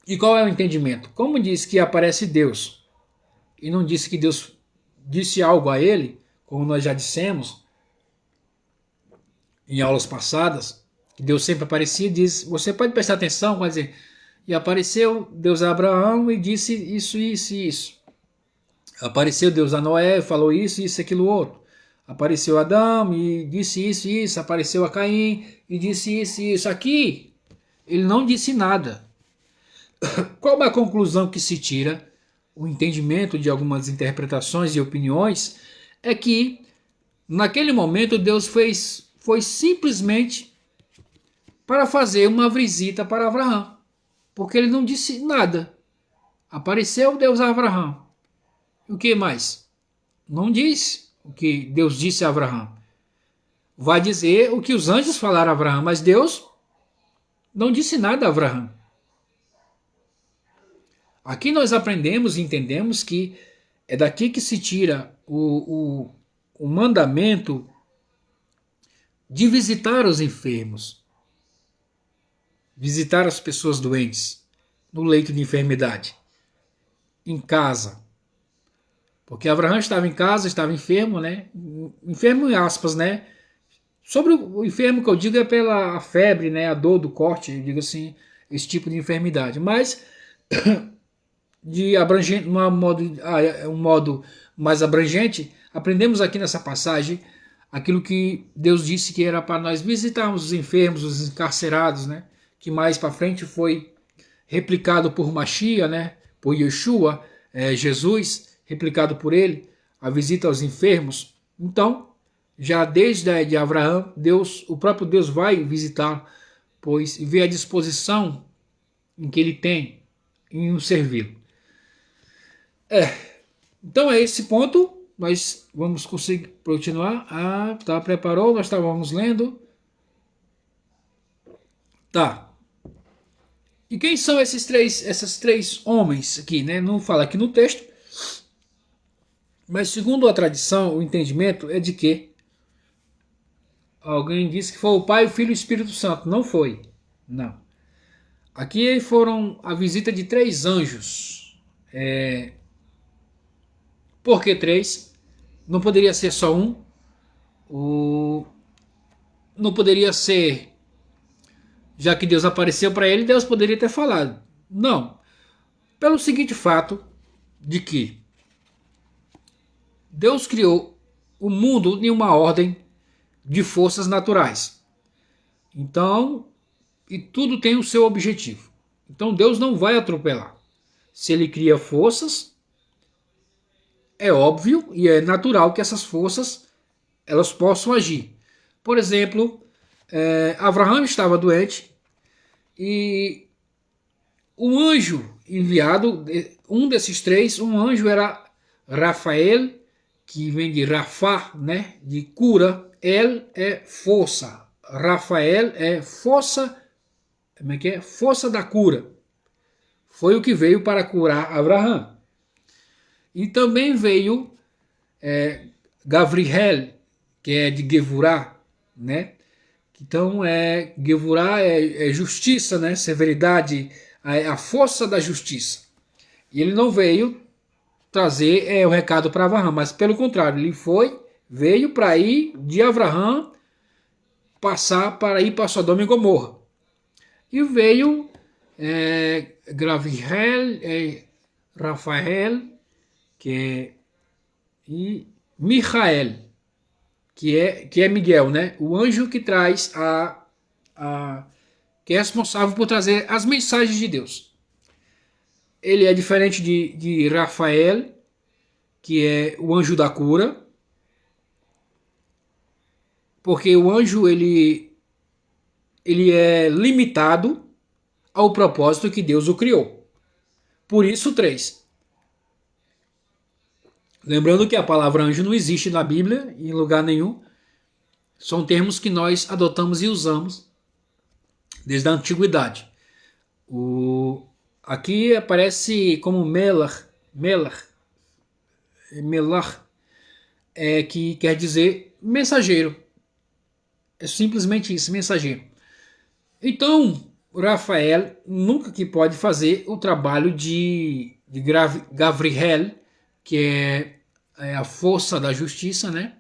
Speaker 1: E qual é o entendimento? Como diz que aparece Deus, e não disse que Deus disse algo a ele, como nós já dissemos em aulas passadas, que Deus sempre aparecia e diz, você pode prestar atenção, quer dizer, e apareceu Deus a Abraão e disse isso, isso e isso. Apareceu Deus a Noé, falou isso, isso, aquilo, outro. Apareceu Adão e disse isso e isso. Apareceu a Caim e disse isso e isso. Aqui, ele não disse nada. Qual é a conclusão que se tira? O entendimento de algumas interpretações e opiniões é que, naquele momento, Deus foi simplesmente para fazer uma visita para Abraão. Porque ele não disse nada. Apareceu Deus a Abraão. O que mais? Não disse o que Deus disse a Abraão. Vai dizer o que os anjos falaram a Abraão, mas Deus não disse nada a Abraão. Aqui nós aprendemos e entendemos que é daqui que se tira o mandamento de visitar os enfermos, visitar as pessoas doentes no leito de enfermidade, em casa. Porque Abraão estava em casa, estava enfermo, né? Enfermo em aspas, né? Sobre o enfermo que eu digo é pela febre, né? A dor do corte, eu digo assim, esse tipo de enfermidade. Mas de abrangente, um modo mais abrangente, aprendemos aqui nessa passagem aquilo que Deus disse que era para nós visitarmos os enfermos, os encarcerados, né? Que mais para frente foi replicado por Mashiach, né? Por Yeshua, Jesus, replicado por ele, a visita aos enfermos. Então, já desde de Abraão, o próprio Deus vai visitar, pois vê a disposição em que ele tem em o servi-lo. Então é esse ponto, nós vamos conseguir continuar. Tá, preparou? Nós estávamos lendo. Tá. E quem são esses três homens aqui, né? Não fala aqui no texto, mas segundo a tradição, o entendimento é de que alguém disse que foi o Pai, o Filho e o Espírito Santo. Não foi. Não. Aqui foram a visita de 3 anjos. Por que 3? Não poderia ser só um. Não poderia ser, já que Deus apareceu para ele, Deus poderia ter falado. Não. Pelo seguinte fato de que Deus criou o mundo em uma ordem de forças naturais. Então, e tudo tem o seu objetivo. Então Deus não vai atropelar. Se ele cria forças, é óbvio e é natural que essas forças elas possam agir. Por exemplo, Abraão estava doente e o anjo enviado, um desses três, um anjo era Rafael, que vem de Rafá, né, de cura. El é força. Rafael é força, como é que é? Força da cura. Foi o que veio para curar Abraão. E também veio Gabriel, que é de Gevurá, né? Então, Gevurá é justiça, né? Severidade, a força da justiça. E ele não veio trazer o recado para Abraão, mas pelo contrário, ele veio para ir de Abraão passar para ir para Sodoma e Gomorra. E veio Gabriel, Rafael, e Michael, que é Miguel, né? O anjo que traz que é responsável por trazer as mensagens de Deus. Ele é diferente de Rafael, que é o anjo da cura, porque o anjo ele é limitado ao propósito que Deus o criou. Por isso, 3. Lembrando que a palavra anjo não existe na Bíblia, em lugar nenhum. São termos que nós adotamos e usamos desde a antiguidade. Aqui aparece como Melach, que quer dizer mensageiro. É simplesmente isso, mensageiro. Então, Rafael nunca que pode fazer o trabalho de Gabriel, que é a força da justiça, né?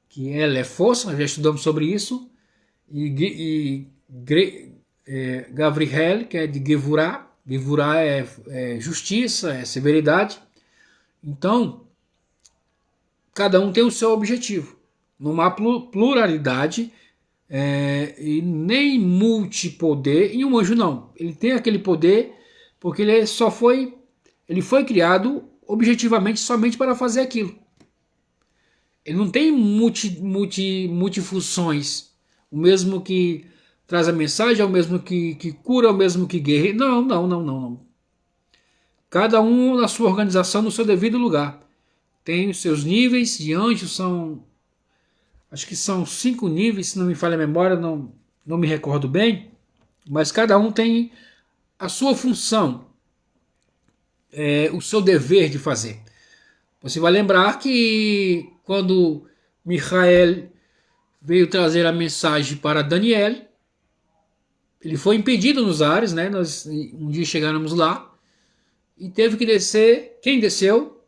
Speaker 1: Que ela é força, nós já estudamos sobre isso. E Gabriel, que é de Gevurá. Gevurá é justiça, é severidade. Então, cada um tem o seu objetivo. Numa pluralidade e nem multipoder, e um anjo não. Ele tem aquele poder porque ele foi criado objetivamente somente para fazer aquilo. Ele não tem multifunções. O mesmo que traz a mensagem, é o mesmo que cura, é o mesmo que guerreia. Não. Cada um na sua organização, no seu devido lugar. Tem os seus níveis de anjos, acho que são 5 níveis, se não me falha a memória, não me recordo bem, mas cada um tem a sua função, o seu dever de fazer. Você vai lembrar que quando Michael veio trazer a mensagem para Daniel, ele foi impedido nos ares, né? Nós um dia chegamos lá e teve que descer. Quem desceu?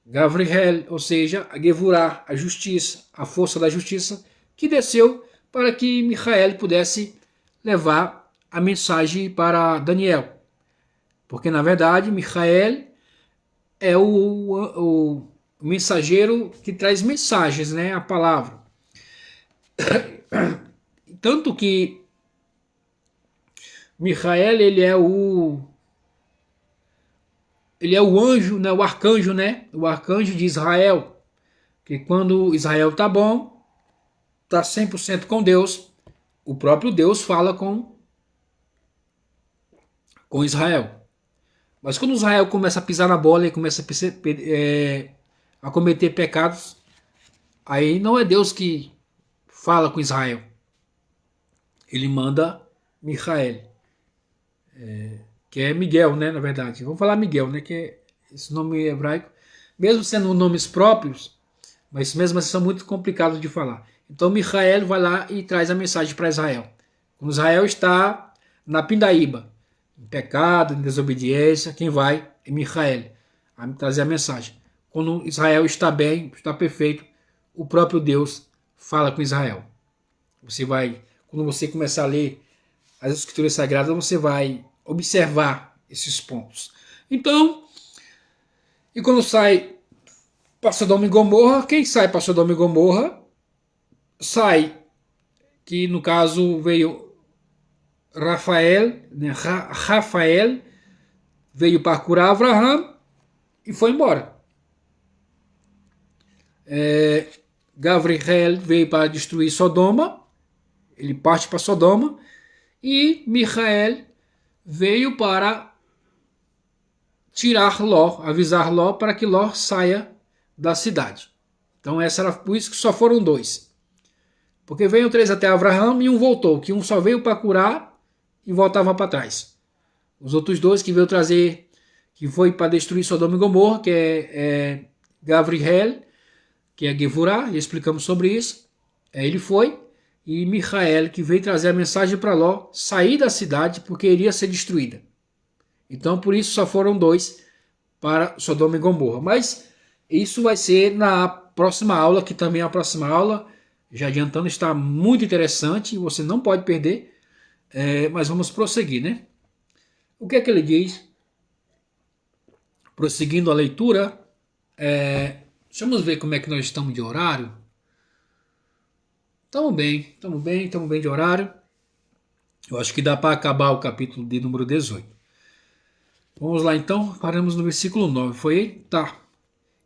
Speaker 1: Gabriel, ou seja, a Gevurá, a justiça, a força da justiça, que desceu para que Michael pudesse levar a mensagem para Daniel. Porque, na verdade, Michael é o mensageiro que traz mensagens, né? A palavra. Tanto que Michael, ele é o anjo, né, o arcanjo, né? O arcanjo de Israel. Que quando Israel tá bom, tá 100% com Deus, o próprio Deus fala com Israel. Mas quando Israel começa a pisar na bola e começa a cometer pecados, aí não é Deus que fala com Israel. Ele manda Michael. Que é Miguel, né, na verdade. Vamos falar Miguel, né, que é esse nome hebraico, mesmo sendo nomes próprios, mas mesmo assim são muito complicados de falar. Então Michael vai lá e traz a mensagem para Israel. Quando Israel está na pindaíba, em pecado, em desobediência, quem vai é Michael a trazer a mensagem. Quando Israel está bem, está perfeito, o próprio Deus fala com Israel. Quando você começar a ler as Escrituras Sagradas, você vai observar esses pontos. Então, e quando sai para Sodoma e Gomorra, quem sai para Sodoma e Gomorra? Sai, que no caso veio Rafael, né? Rafael veio para curar Abraão e foi embora. Gabriel veio para destruir Sodoma, ele parte para Sodoma, e Michael veio para tirar Ló, avisar Ló para que Ló saia da cidade. Então essa era por isso que só foram dois. Porque veio três até Abraão e um voltou, que um só veio para curar e voltava para trás. Os outros dois que veio trazer, que foi para destruir Sodoma e Gomorra, que é Gabriel, que é Gevurah, e explicamos sobre isso. Ele foi. E Micael, que veio trazer a mensagem para Ló sair da cidade porque iria ser destruída. Então por isso só foram dois para Sodoma e Gomorra. Mas isso vai ser na próxima aula, que também é a próxima aula, já adiantando, está muito interessante, você não pode perder, mas vamos prosseguir, né? O que é que ele diz? Prosseguindo a leitura, vamos ver como é que nós estamos de horário. Estamos bem de horário. Eu acho que dá para acabar o capítulo de número 18. Vamos lá então, paramos no versículo 9. Foi? Tá.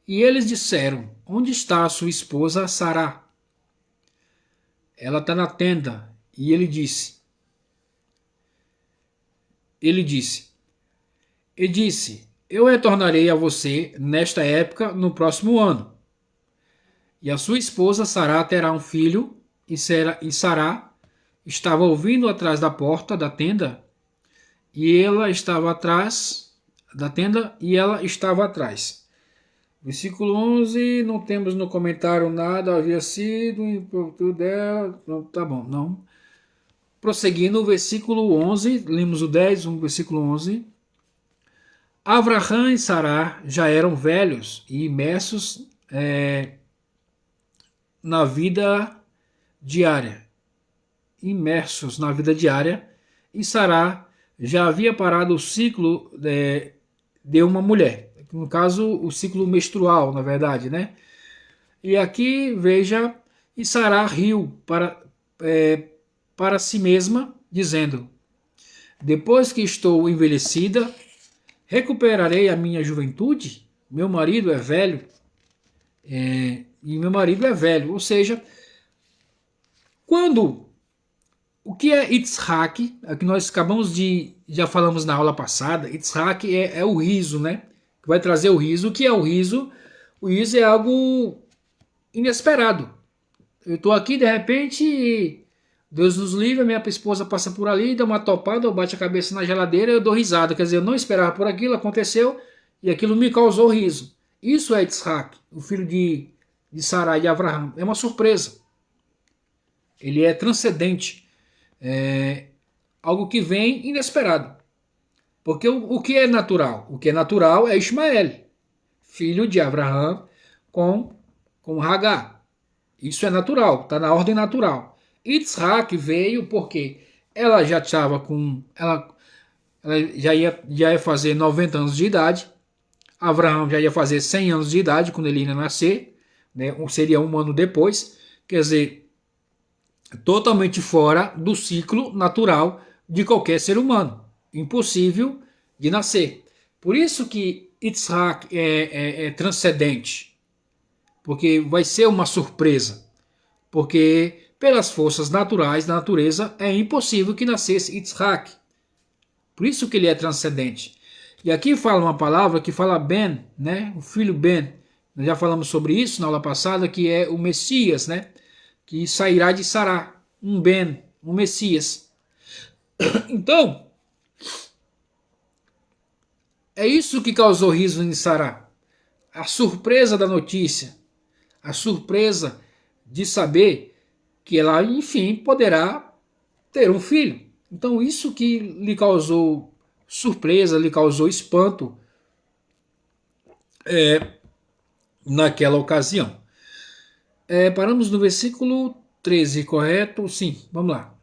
Speaker 1: E eles disseram: onde está a sua esposa Sará? Ela está na tenda. E ele disse, eu retornarei a você nesta época no próximo ano. E a sua esposa Sará terá um filho, e Sará estava ouvindo atrás da porta da tenda, e ela estava atrás da tenda, e ela estava atrás. Versículo 11, não temos no comentário nada, havia sido, tudo dela, tá bom, não. Prosseguindo, o versículo 11, lemos o 10, o versículo 11. Avraham e Sará já eram velhos e imersos na vida diária. E Sará já havia parado o ciclo de uma mulher. No caso, o ciclo menstrual, na verdade, né? E aqui, veja, e Sará riu para si mesma, dizendo: depois que estou envelhecida, recuperarei a minha juventude? Meu marido é velho. E meu marido é velho. Ou seja, o que é Yitzhak? É que nós já falamos na aula passada. Yitzhak é o riso, né? Que vai trazer o riso. O que é o riso? O riso é algo inesperado. Eu estou aqui, de repente, Deus nos livre, minha esposa passa por ali, dá uma topada, eu bate a cabeça na geladeira, eu dou risada. Quer dizer, eu não esperava por aquilo, aconteceu, e aquilo me causou riso. Isso é Yitzhak, o filho de Sará e de Avraham. É uma surpresa. Ele é transcendente. É algo que vem inesperado. Porque o que é natural? O que é natural é Ismael, filho de Avraham com Hagar. Isso é natural, está na ordem natural. Yitzhak veio porque ela já estava com... Ela já ia fazer 90 anos de idade. Avraham já ia fazer 100 anos de idade quando ele ia nascer. Né? Seria um ano depois. Quer dizer, totalmente fora do ciclo natural de qualquer ser humano. Impossível de nascer. Por isso que Yitzhak é transcendente. Porque vai ser uma surpresa. Porque pelas forças naturais da natureza é impossível que nascesse Yitzhak. Por isso que ele é transcendente. E aqui fala uma palavra que fala Ben, né? O filho Ben. Nós já falamos sobre isso na aula passada, que é o Messias, né? Que sairá de Sará. Um Ben, um Messias. Então, é isso que causou riso em Sará. A surpresa da notícia. A surpresa de saber que ela, enfim, poderá ter um filho. Então isso que lhe causou surpresa, lhe causou espanto naquela ocasião. Paramos no versículo 13, correto? Sim, vamos lá.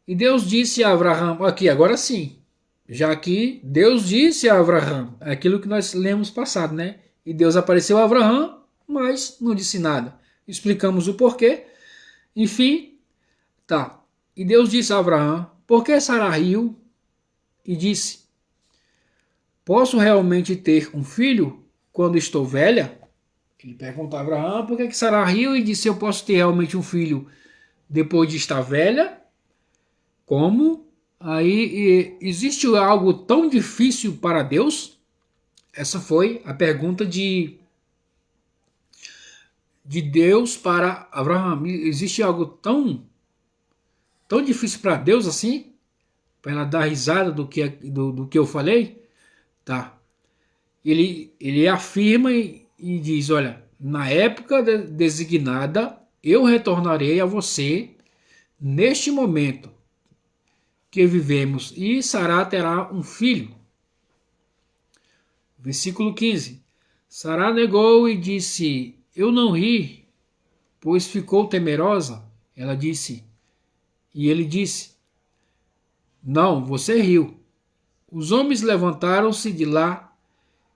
Speaker 1: E Deus disse a Avraham, aqui, agora sim, já que Deus disse a Avraham, aquilo que nós lemos passado, né? E Deus apareceu a Avraham, mas não disse nada. Explicamos o porquê. Enfim, tá. E Deus disse a Avraham, por que Sará riu? E disse, posso realmente ter um filho quando estou velha? Ele perguntou a Avraham, por que Sará riu? E disse, eu posso ter realmente um filho depois de estar velha? Como? Aí, existe algo tão difícil para Deus? Essa foi a pergunta de Deus para Abraão. Existe algo tão difícil para Deus assim? Para ela dar risada do que eu falei? Tá. Ele afirma e diz: olha, na época designada, eu retornarei a você neste momento que vivemos, e Sará terá um filho. Versículo 15. Sará negou e disse: eu não ri, pois ficou temerosa. Ela disse, e ele disse: não, você riu. Os homens levantaram-se de lá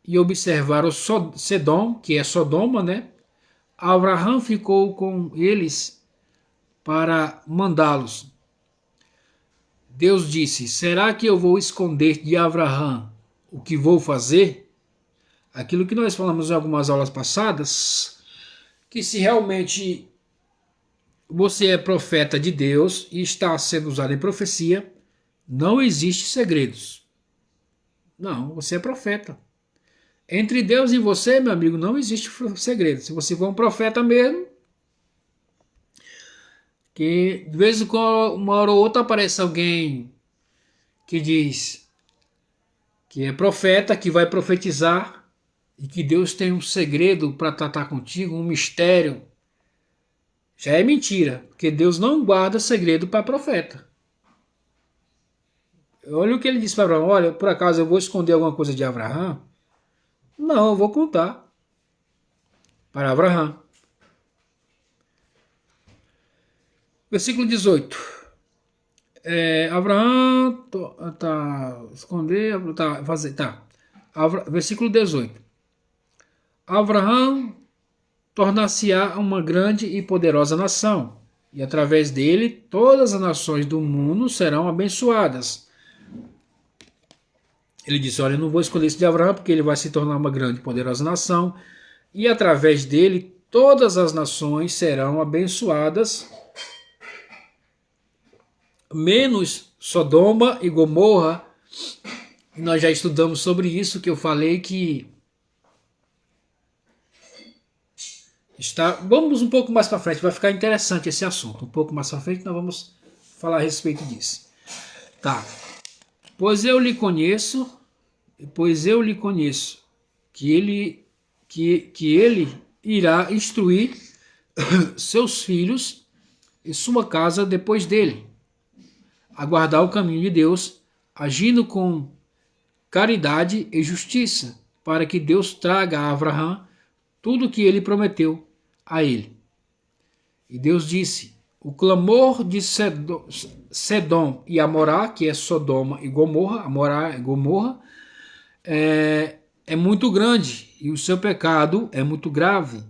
Speaker 1: e observaram Sedom, que é Sodoma, né? Abraão ficou com eles para mandá-los. Deus disse: será que eu vou esconder de Abraão o que vou fazer? Aquilo que nós falamos em algumas aulas passadas, que se realmente você é profeta de Deus e está sendo usado em profecia, não existe segredos. Não, você é profeta. Entre Deus e você, meu amigo, não existe segredo. Se você for um profeta mesmo, que de vez em quando, uma hora ou outra, aparece alguém que diz que é profeta, que vai profetizar e que Deus tem um segredo para tratar contigo, um mistério. Já é mentira, porque Deus não guarda segredo para profeta. Olha o que ele disse para Abraão: olha, por acaso eu vou esconder alguma coisa de Abraão? Não, eu vou contar para Abraão. Versículo 18. Abraão esconder, fazer, versículo 18. Abraão tornar-se-á uma grande e poderosa nação, e através dele todas as nações do mundo serão abençoadas. Ele disse: olha, eu não vou esconder isso de Abraão, porque ele vai se tornar uma grande e poderosa nação, e através dele todas as nações serão abençoadas, menos Sodoma e Gomorra. Nós já estudamos sobre isso, que eu falei que vamos um pouco mais para frente, vai ficar interessante esse assunto. Um pouco mais para frente nós vamos falar a respeito disso. Tá. Pois eu lhe conheço, que ele irá instruir seus filhos e sua casa depois dele, a guardar o caminho de Deus, agindo com caridade e justiça, para que Deus traga a Abraão tudo o que ele prometeu a ele. E Deus disse: o clamor de Sedom e Amorá, que é Sodoma e Gomorra, Amorá e Gomorra, é muito grande, e o seu pecado é muito grave.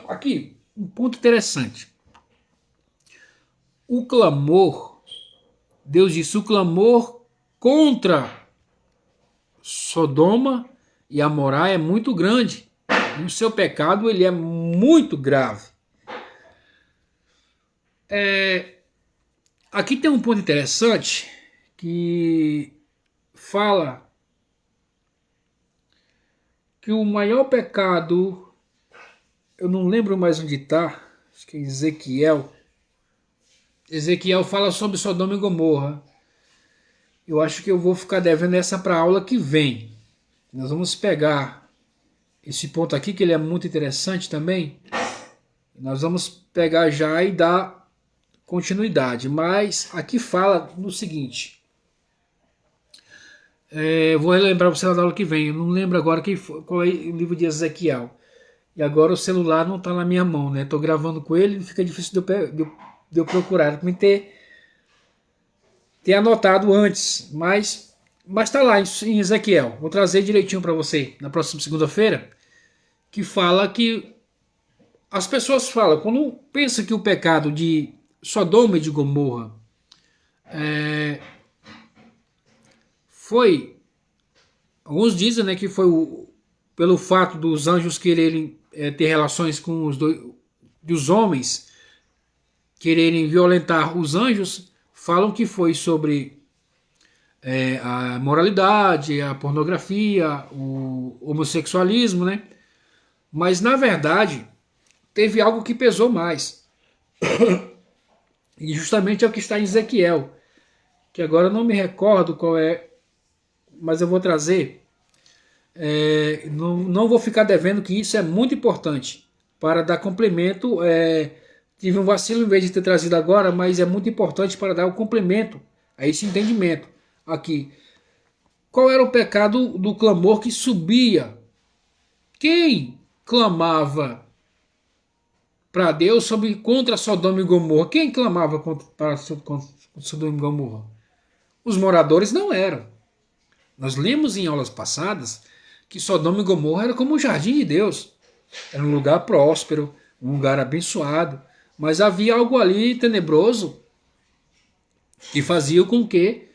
Speaker 1: Aqui, um ponto interessante. O clamor, Deus disse, o clamor contra Sodoma e Amorá é muito grande, e o seu pecado ele é muito grave. Aqui tem um ponto interessante que fala que o maior pecado, eu não lembro mais onde está, acho que é Ezequiel fala sobre Sodoma e Gomorra. Eu acho que eu vou ficar devendo essa para a aula que vem. Nós vamos pegar esse ponto aqui, que ele é muito interessante também. Nós vamos pegar já e dar continuidade. Mas aqui fala no seguinte. Vou relembrar para você na aula que vem. Eu não lembro agora qual é o livro de Ezequiel. E agora o celular não está na minha mão, né? Estou gravando com ele e fica difícil de eu procurar. Para ter anotado antes. Mas está lá em Ezequiel. Vou trazer direitinho para você na próxima segunda-feira. Que fala que as pessoas falam, quando pensa que o pecado de Sodoma e de Gomorra foi, alguns dizem, né, que foi pelo fato dos anjos quererem ter relações com dos homens quererem violentar os anjos, falam que foi sobre a moralidade, a pornografia, o homossexualismo, né? Mas na verdade teve algo que pesou mais. E justamente é o que está em Ezequiel, que agora eu não me recordo qual é, mas eu vou trazer. Não vou ficar devendo, que isso é muito importante para dar complemento. Tive um vacilo em vez de ter trazido agora, mas é muito importante para dar o complemento a esse entendimento aqui. Qual era o pecado do clamor que subia? Quem clamava para Deus contra Sodoma e Gomorra? Quem clamava contra Sodoma e Gomorra? Os moradores não eram. Nós lemos em aulas passadas que Sodoma e Gomorra era como o jardim de Deus. Era um lugar próspero, um lugar abençoado, mas havia algo ali tenebroso que fazia com que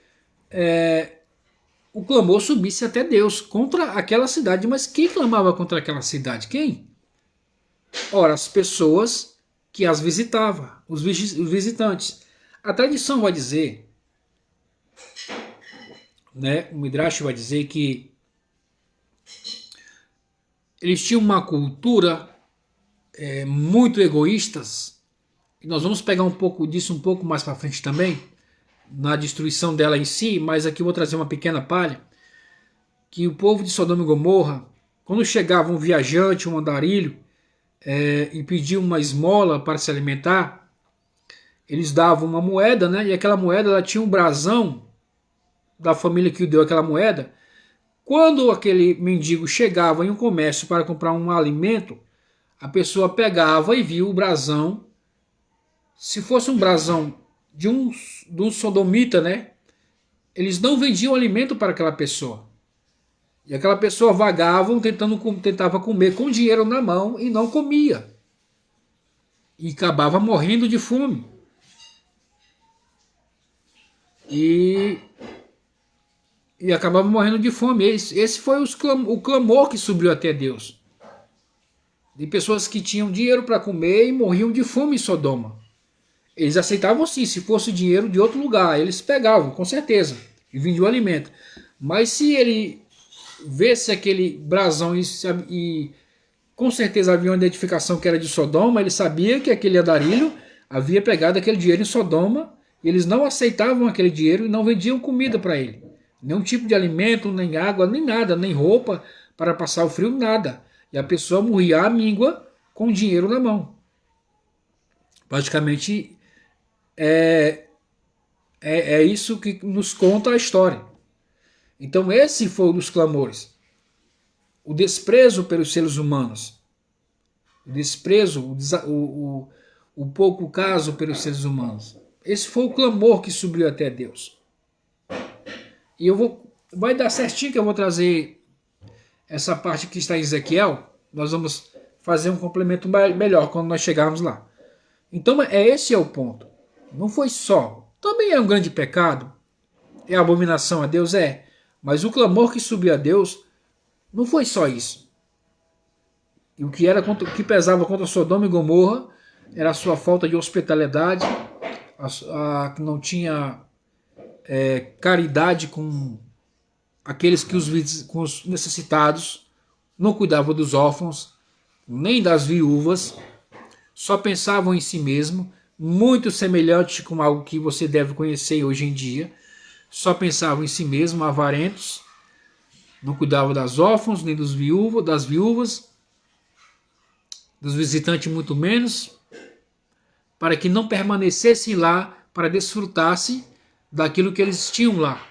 Speaker 1: o clamor subisse até Deus contra aquela cidade. Mas quem clamava contra aquela cidade? Quem? Ora, as pessoas que as visitavam, os visitantes. A tradição vai dizer, né, o Midrash vai dizer que eles tinham uma cultura muito egoístas, e nós vamos pegar um pouco disso um pouco mais para frente também, na destruição dela em si, mas aqui eu vou trazer uma pequena palha, que o povo de Sodoma e Gomorra, quando chegava um viajante, um andarilho, e pedia uma esmola para se alimentar, eles davam uma moeda, né, e aquela moeda ela tinha um brasão da família que deu aquela moeda. Quando aquele mendigo chegava em um comércio para comprar um alimento, a pessoa pegava e via o brasão. Se fosse um brasão de um sodomita, né, eles não vendiam alimento para aquela pessoa. E aquela pessoa vagava, tentava comer com dinheiro na mão e não comia. E acabava morrendo de fome. E acabava morrendo de fome. Esse foi o clamor que subiu até Deus. De pessoas que tinham dinheiro para comer e morriam de fome em Sodoma. Eles aceitavam sim, se fosse dinheiro de outro lugar, eles pegavam, com certeza, e vendiam alimento. Mas se ele vesse aquele brasão e com certeza havia uma identificação que era de Sodoma, ele sabia que aquele andarilho havia pegado aquele dinheiro em Sodoma, e eles não aceitavam aquele dinheiro e não vendiam comida para ele. Nenhum tipo de alimento, nem água, nem nada, nem roupa para passar o frio, nada. E a pessoa morria à míngua com dinheiro na mão. Praticamente é isso que nos conta a história. Então esse foi um dos clamores. O desprezo pelos seres humanos. O desprezo, o pouco caso pelos seres humanos. Esse foi o clamor que subiu até Deus. E vai dar certinho que eu vou trazer essa parte que está em Ezequiel. Nós vamos fazer um complemento melhor quando nós chegarmos lá. Então esse é o ponto. Não foi só. Também é um grande pecado. É abominação a Deus, é. Mas o clamor que subiu a Deus não foi só isso. E o que pesava contra Sodoma e Gomorra era a sua falta de hospitalidade, que não tinha caridade com aqueles com os necessitados, não cuidava dos órfãos, nem das viúvas, só pensavam em si mesmo, muito semelhante com algo que você deve conhecer hoje em dia, só pensavam em si mesmo, avarentos, não cuidavam das órfãos, nem das viúvas, dos visitantes muito menos, para que não permanecessem lá, para desfrutasse daquilo que eles tinham lá.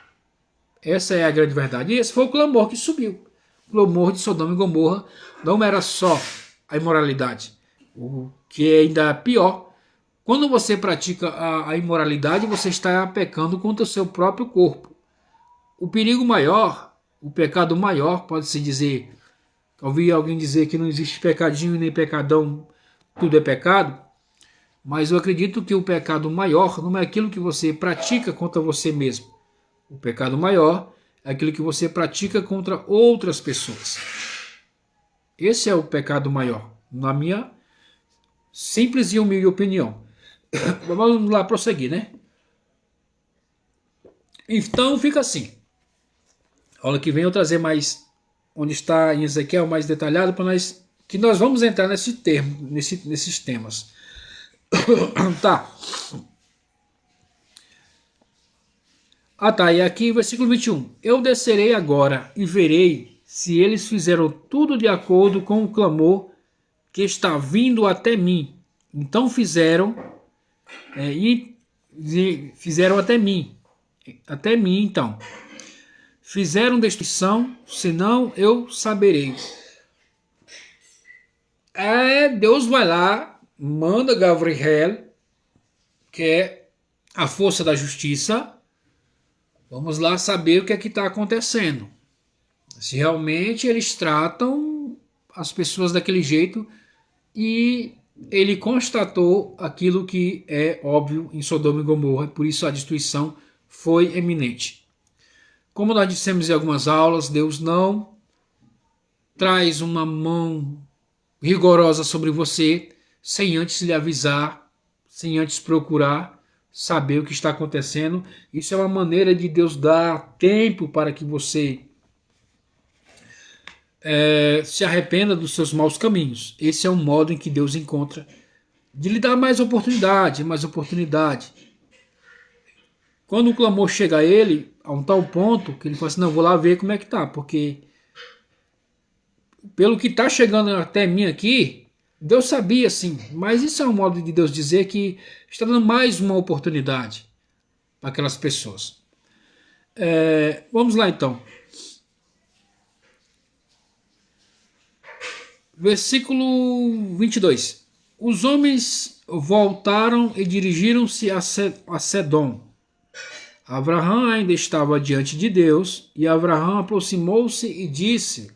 Speaker 1: Essa é a grande verdade. E esse foi o clamor que subiu. O clamor de Sodoma e Gomorra não era só a imoralidade. O que é ainda pior, quando você pratica a imoralidade, você está pecando contra o seu próprio corpo. O perigo maior, o pecado maior, pode-se dizer, ouvi alguém dizer que não existe pecadinho nem pecadão, tudo é pecado, mas eu acredito que o pecado maior não é aquilo que você pratica contra você mesmo. O pecado maior é aquilo que você pratica contra outras pessoas. Esse é o pecado maior, na minha simples e humilde opinião. Vamos lá prosseguir, né? Então fica assim. A aula que vem eu trazer mais, onde está em Ezequiel, mais detalhado, para nós, que nós vamos entrar nesse termo, nesses temas. Tá. Ah tá, e aqui versículo 21. Eu descerei agora e verei se eles fizeram tudo de acordo com o clamor que está vindo até mim. Então fizeram e fizeram até mim. Até mim, então. Fizeram destruição, senão eu saberei. Deus vai lá, manda Gabriel, que é a força da justiça. Vamos lá saber o que é que está acontecendo. Se realmente eles tratam as pessoas daquele jeito, e ele constatou aquilo que é óbvio em Sodoma e Gomorra, por isso a destruição foi eminente. Como nós dissemos em algumas aulas, Deus não traz uma mão rigorosa sobre você sem antes lhe avisar, sem antes procurar saber o que está acontecendo. Isso é uma maneira de Deus dar tempo para que você se arrependa dos seus maus caminhos. Esse é um modo em que Deus encontra de lhe dar mais oportunidade, mais oportunidade. Quando o clamor chega a ele, a um tal ponto que ele fala assim, não, vou lá ver como é que tá, porque pelo que está chegando até mim aqui, Deus sabia sim, mas isso é um modo de Deus dizer que está dando mais uma oportunidade para aquelas pessoas. Vamos lá então. Versículo 22. Os homens voltaram e dirigiram-se a Sedom. Abraão ainda estava diante de Deus, e Abraão aproximou-se e disse: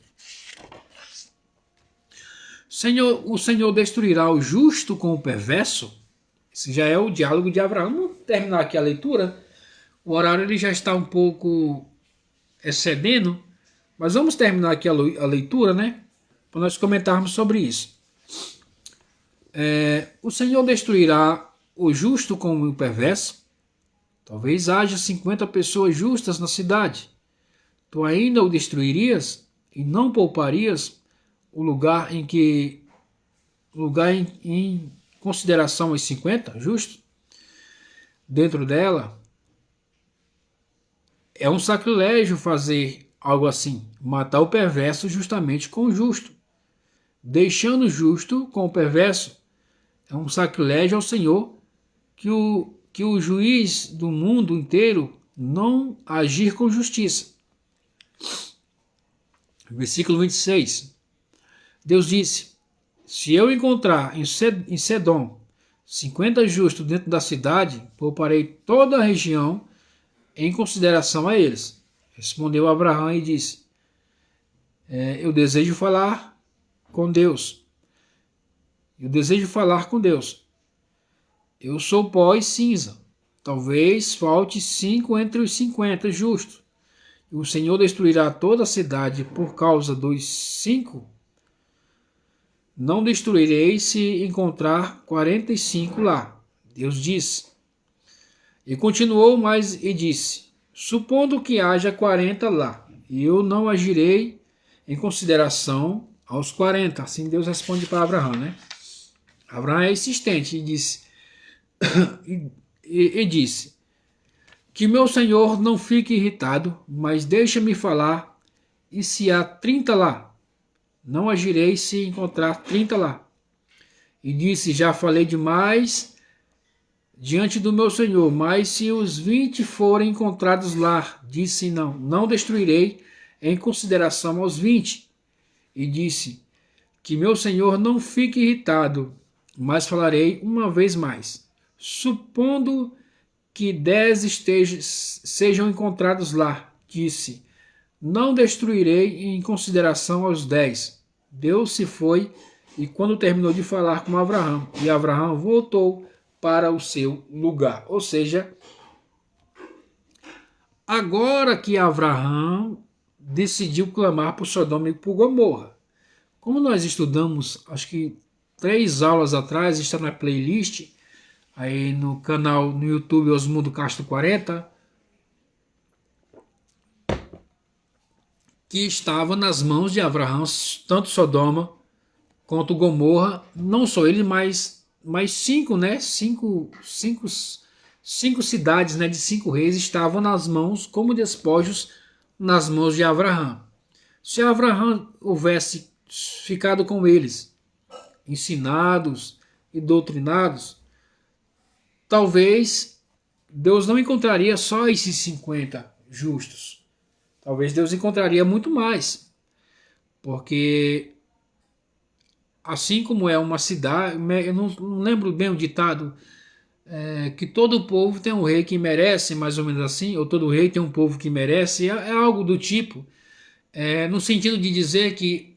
Speaker 1: o Senhor destruirá o justo com o perverso? Esse já é o diálogo de Abraão. Vamos terminar aqui a leitura. O horário ele já está um pouco excedendo, mas vamos terminar aqui a leitura, né? Para nós comentarmos sobre isso. O Senhor destruirá o justo com o perverso? Talvez haja 50 pessoas justas na cidade. Tu ainda o destruirias e não pouparias o lugar em consideração aos 50 justos? Dentro dela é um sacrilégio fazer algo assim, matar o perverso justamente com o justo. Deixando o justo com o perverso, é um sacrilégio ao Senhor que o juiz do mundo inteiro não agir com justiça. Versículo 26. Deus disse: se eu encontrar em Sedom 50 justos dentro da cidade, pouparei toda a região em consideração a eles. Respondeu Abraão e disse: eu desejo falar com Deus. Eu desejo falar com Deus. Eu sou pó e cinza. Talvez falte 5 entre os 50 justos. E o Senhor destruirá toda a cidade por causa dos 5. Não destruirei se encontrar 45 lá. Deus disse. E continuou mais e disse: supondo que haja 40 lá, eu não agirei em consideração aos 40. Assim Deus responde para Abraão, né? Abraão é insistente e disse, e disse: que meu senhor não fique irritado, mas deixa-me falar, e se há 30 lá, não agirei se encontrar 30 lá. E disse: já falei demais diante do meu senhor, mas se os 20 forem encontrados lá, disse: não destruirei em consideração aos 20. E disse: que meu senhor não fique irritado, mas falarei uma vez mais. Supondo que 10 sejam encontrados lá, disse: não destruirei em consideração aos 10. Deus se foi, e quando terminou de falar com Abraão, e Abraão voltou para o seu lugar. Ou seja, agora que Abraão decidiu clamar por Sodoma e por Gomorra. Como nós estudamos, acho que 3 aulas atrás, está na playlist, aí no canal no YouTube Osmundo Castro 40, que estava nas mãos de Abraão, tanto Sodoma quanto Gomorra, não só ele, mas cinco, né? Cinco cidades, né, de 5 reis estavam nas mãos, como despojos, nas mãos de Abraão. Se Abraão houvesse ficado com eles, ensinados e doutrinados, talvez Deus não encontraria só esses 50 justos. Talvez Deus encontraria muito mais. Porque assim como é uma cidade, eu não lembro bem o ditado, que todo povo tem um rei que merece, mais ou menos assim, ou todo rei tem um povo que merece, é algo do tipo, no sentido de dizer que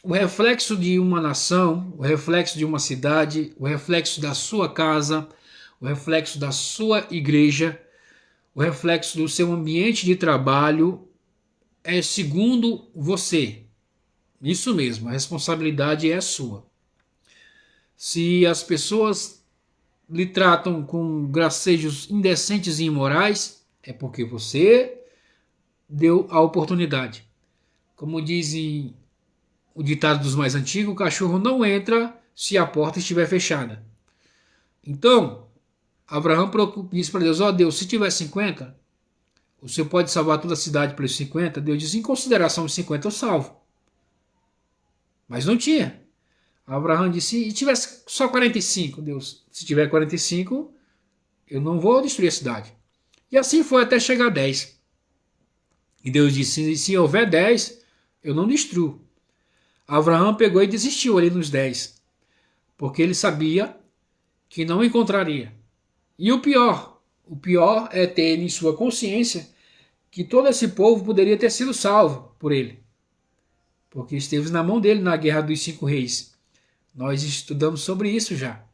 Speaker 1: o reflexo de uma nação, o reflexo de uma cidade, o reflexo da sua casa, o reflexo da sua igreja, o reflexo do seu ambiente de trabalho é segundo você. Isso mesmo, a responsabilidade é sua. Se as pessoas lhe tratam com gracejos indecentes e imorais, é porque você deu a oportunidade. Como dizem o ditado dos mais antigos, o cachorro não entra se a porta estiver fechada. Então, Abraão disse para Deus, Deus, se tiver 50, o Senhor pode salvar toda a cidade pelos 50? Deus disse, em consideração os 50 eu salvo. Mas não tinha. Abraão disse, e tivesse só 45? Deus, se tiver 45, eu não vou destruir a cidade. E assim foi até chegar a 10. E Deus disse, se houver 10, eu não destruo. Abraão pegou e desistiu ali nos 10. Porque ele sabia que não encontraria. E o pior é ter em sua consciência que todo esse povo poderia ter sido salvo por ele. Porque esteve na mão dele na guerra dos 5 reis. Nós estudamos sobre isso já.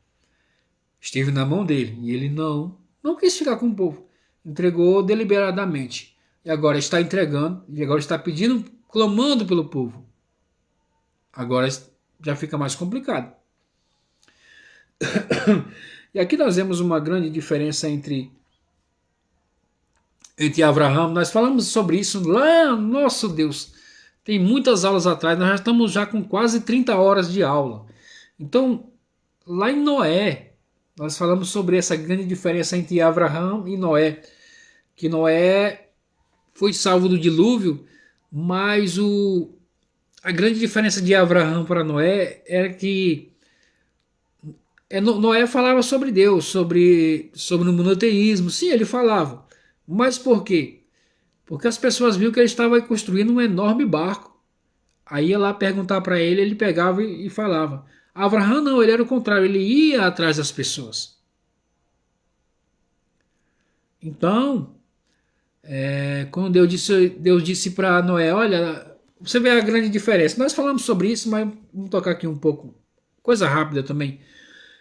Speaker 1: Esteve na mão dele e ele não quis ficar com o povo. Entregou deliberadamente. E agora está entregando, e agora está pedindo, clamando pelo povo. Agora já fica mais complicado. E aqui nós vemos uma grande diferença entre Abraão. Nós falamos sobre isso lá, nosso Deus, tem muitas aulas atrás, nós já estamos já com quase 30 horas de aula. Então, lá em Noé, nós falamos sobre essa grande diferença entre Abraão e Noé, que Noé foi salvo do dilúvio, mas a grande diferença de Abraão para Noé era que Noé falava sobre Deus, sobre o monoteísmo. Sim, ele falava. Mas por quê? Porque as pessoas viram que ele estava construindo um enorme barco. Aí ia lá perguntar para ele, ele pegava e falava. Abraão não, ele era o contrário, ele ia atrás das pessoas. Então, quando Deus disse para Noé, olha, você vê a grande diferença. Nós falamos sobre isso, mas vamos tocar aqui um pouco. Coisa rápida também.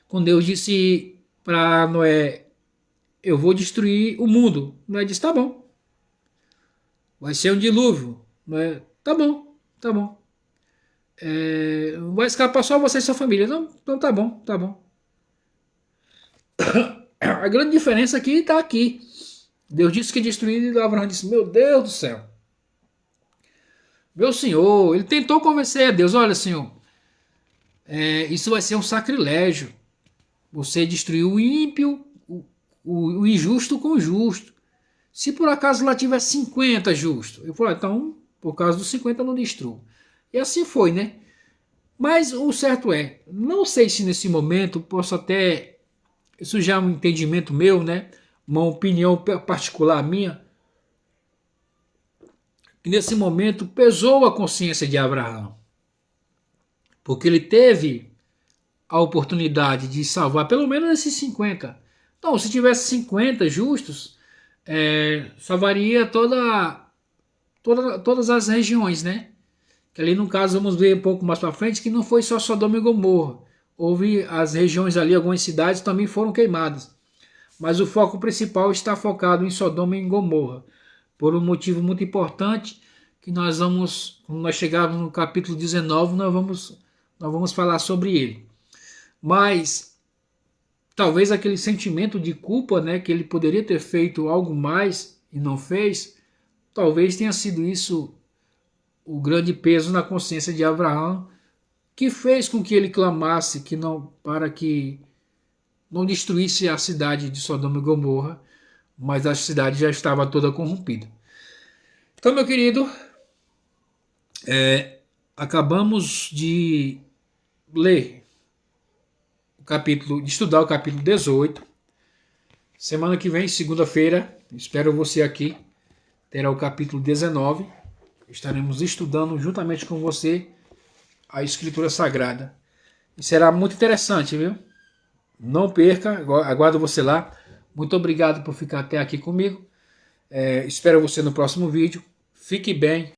Speaker 1: Quando Deus disse para Noé, eu vou destruir o mundo. Noé disse, tá bom. Vai ser um dilúvio. Noé, tá bom. Vai escapar só você e sua família. Não, então tá bom. A grande diferença aqui está aqui. Deus disse que destruir, e Abraão disse, meu Deus do céu. Meu Senhor, ele tentou convencer a Deus, olha Senhor, isso vai ser um sacrilégio. Você destruiu o ímpio, o injusto com o justo. Se por acaso lá tiver 50 justos, eu falei, então, por causa dos 50 eu não destruo. E assim foi, né? Mas o certo não sei se nesse momento posso até, isso já é um entendimento meu, né? Uma opinião particular minha, que nesse momento pesou a consciência de Abraão. Porque ele teve a oportunidade de salvar pelo menos esses 50. Então, se tivesse 50 justos, salvaria todas as regiões, né? Que ali no caso vamos ver um pouco mais para frente que não foi só Sodoma e Gomorra. Houve as regiões ali, algumas cidades também foram queimadas. Mas o foco principal está focado em Sodoma e Gomorra. Por um motivo muito importante que quando nós chegarmos no capítulo 19, nós vamos falar sobre ele. Mas talvez aquele sentimento de culpa, né, que ele poderia ter feito algo mais e não fez, talvez tenha sido isso o grande peso na consciência de Abraão, que fez com que ele clamasse que não, para que não destruísse a cidade de Sodoma e Gomorra, mas a cidade já estava toda corrompida. Então, meu querido, acabamos de ler o capítulo, de estudar o capítulo 18. Semana que vem, segunda-feira, espero você aqui, terá o capítulo 19. Estaremos estudando juntamente com você a Escritura Sagrada. E será muito interessante, viu? Não perca, aguardo você lá. Muito obrigado por ficar até aqui comigo. Espero você no próximo vídeo. Fique bem.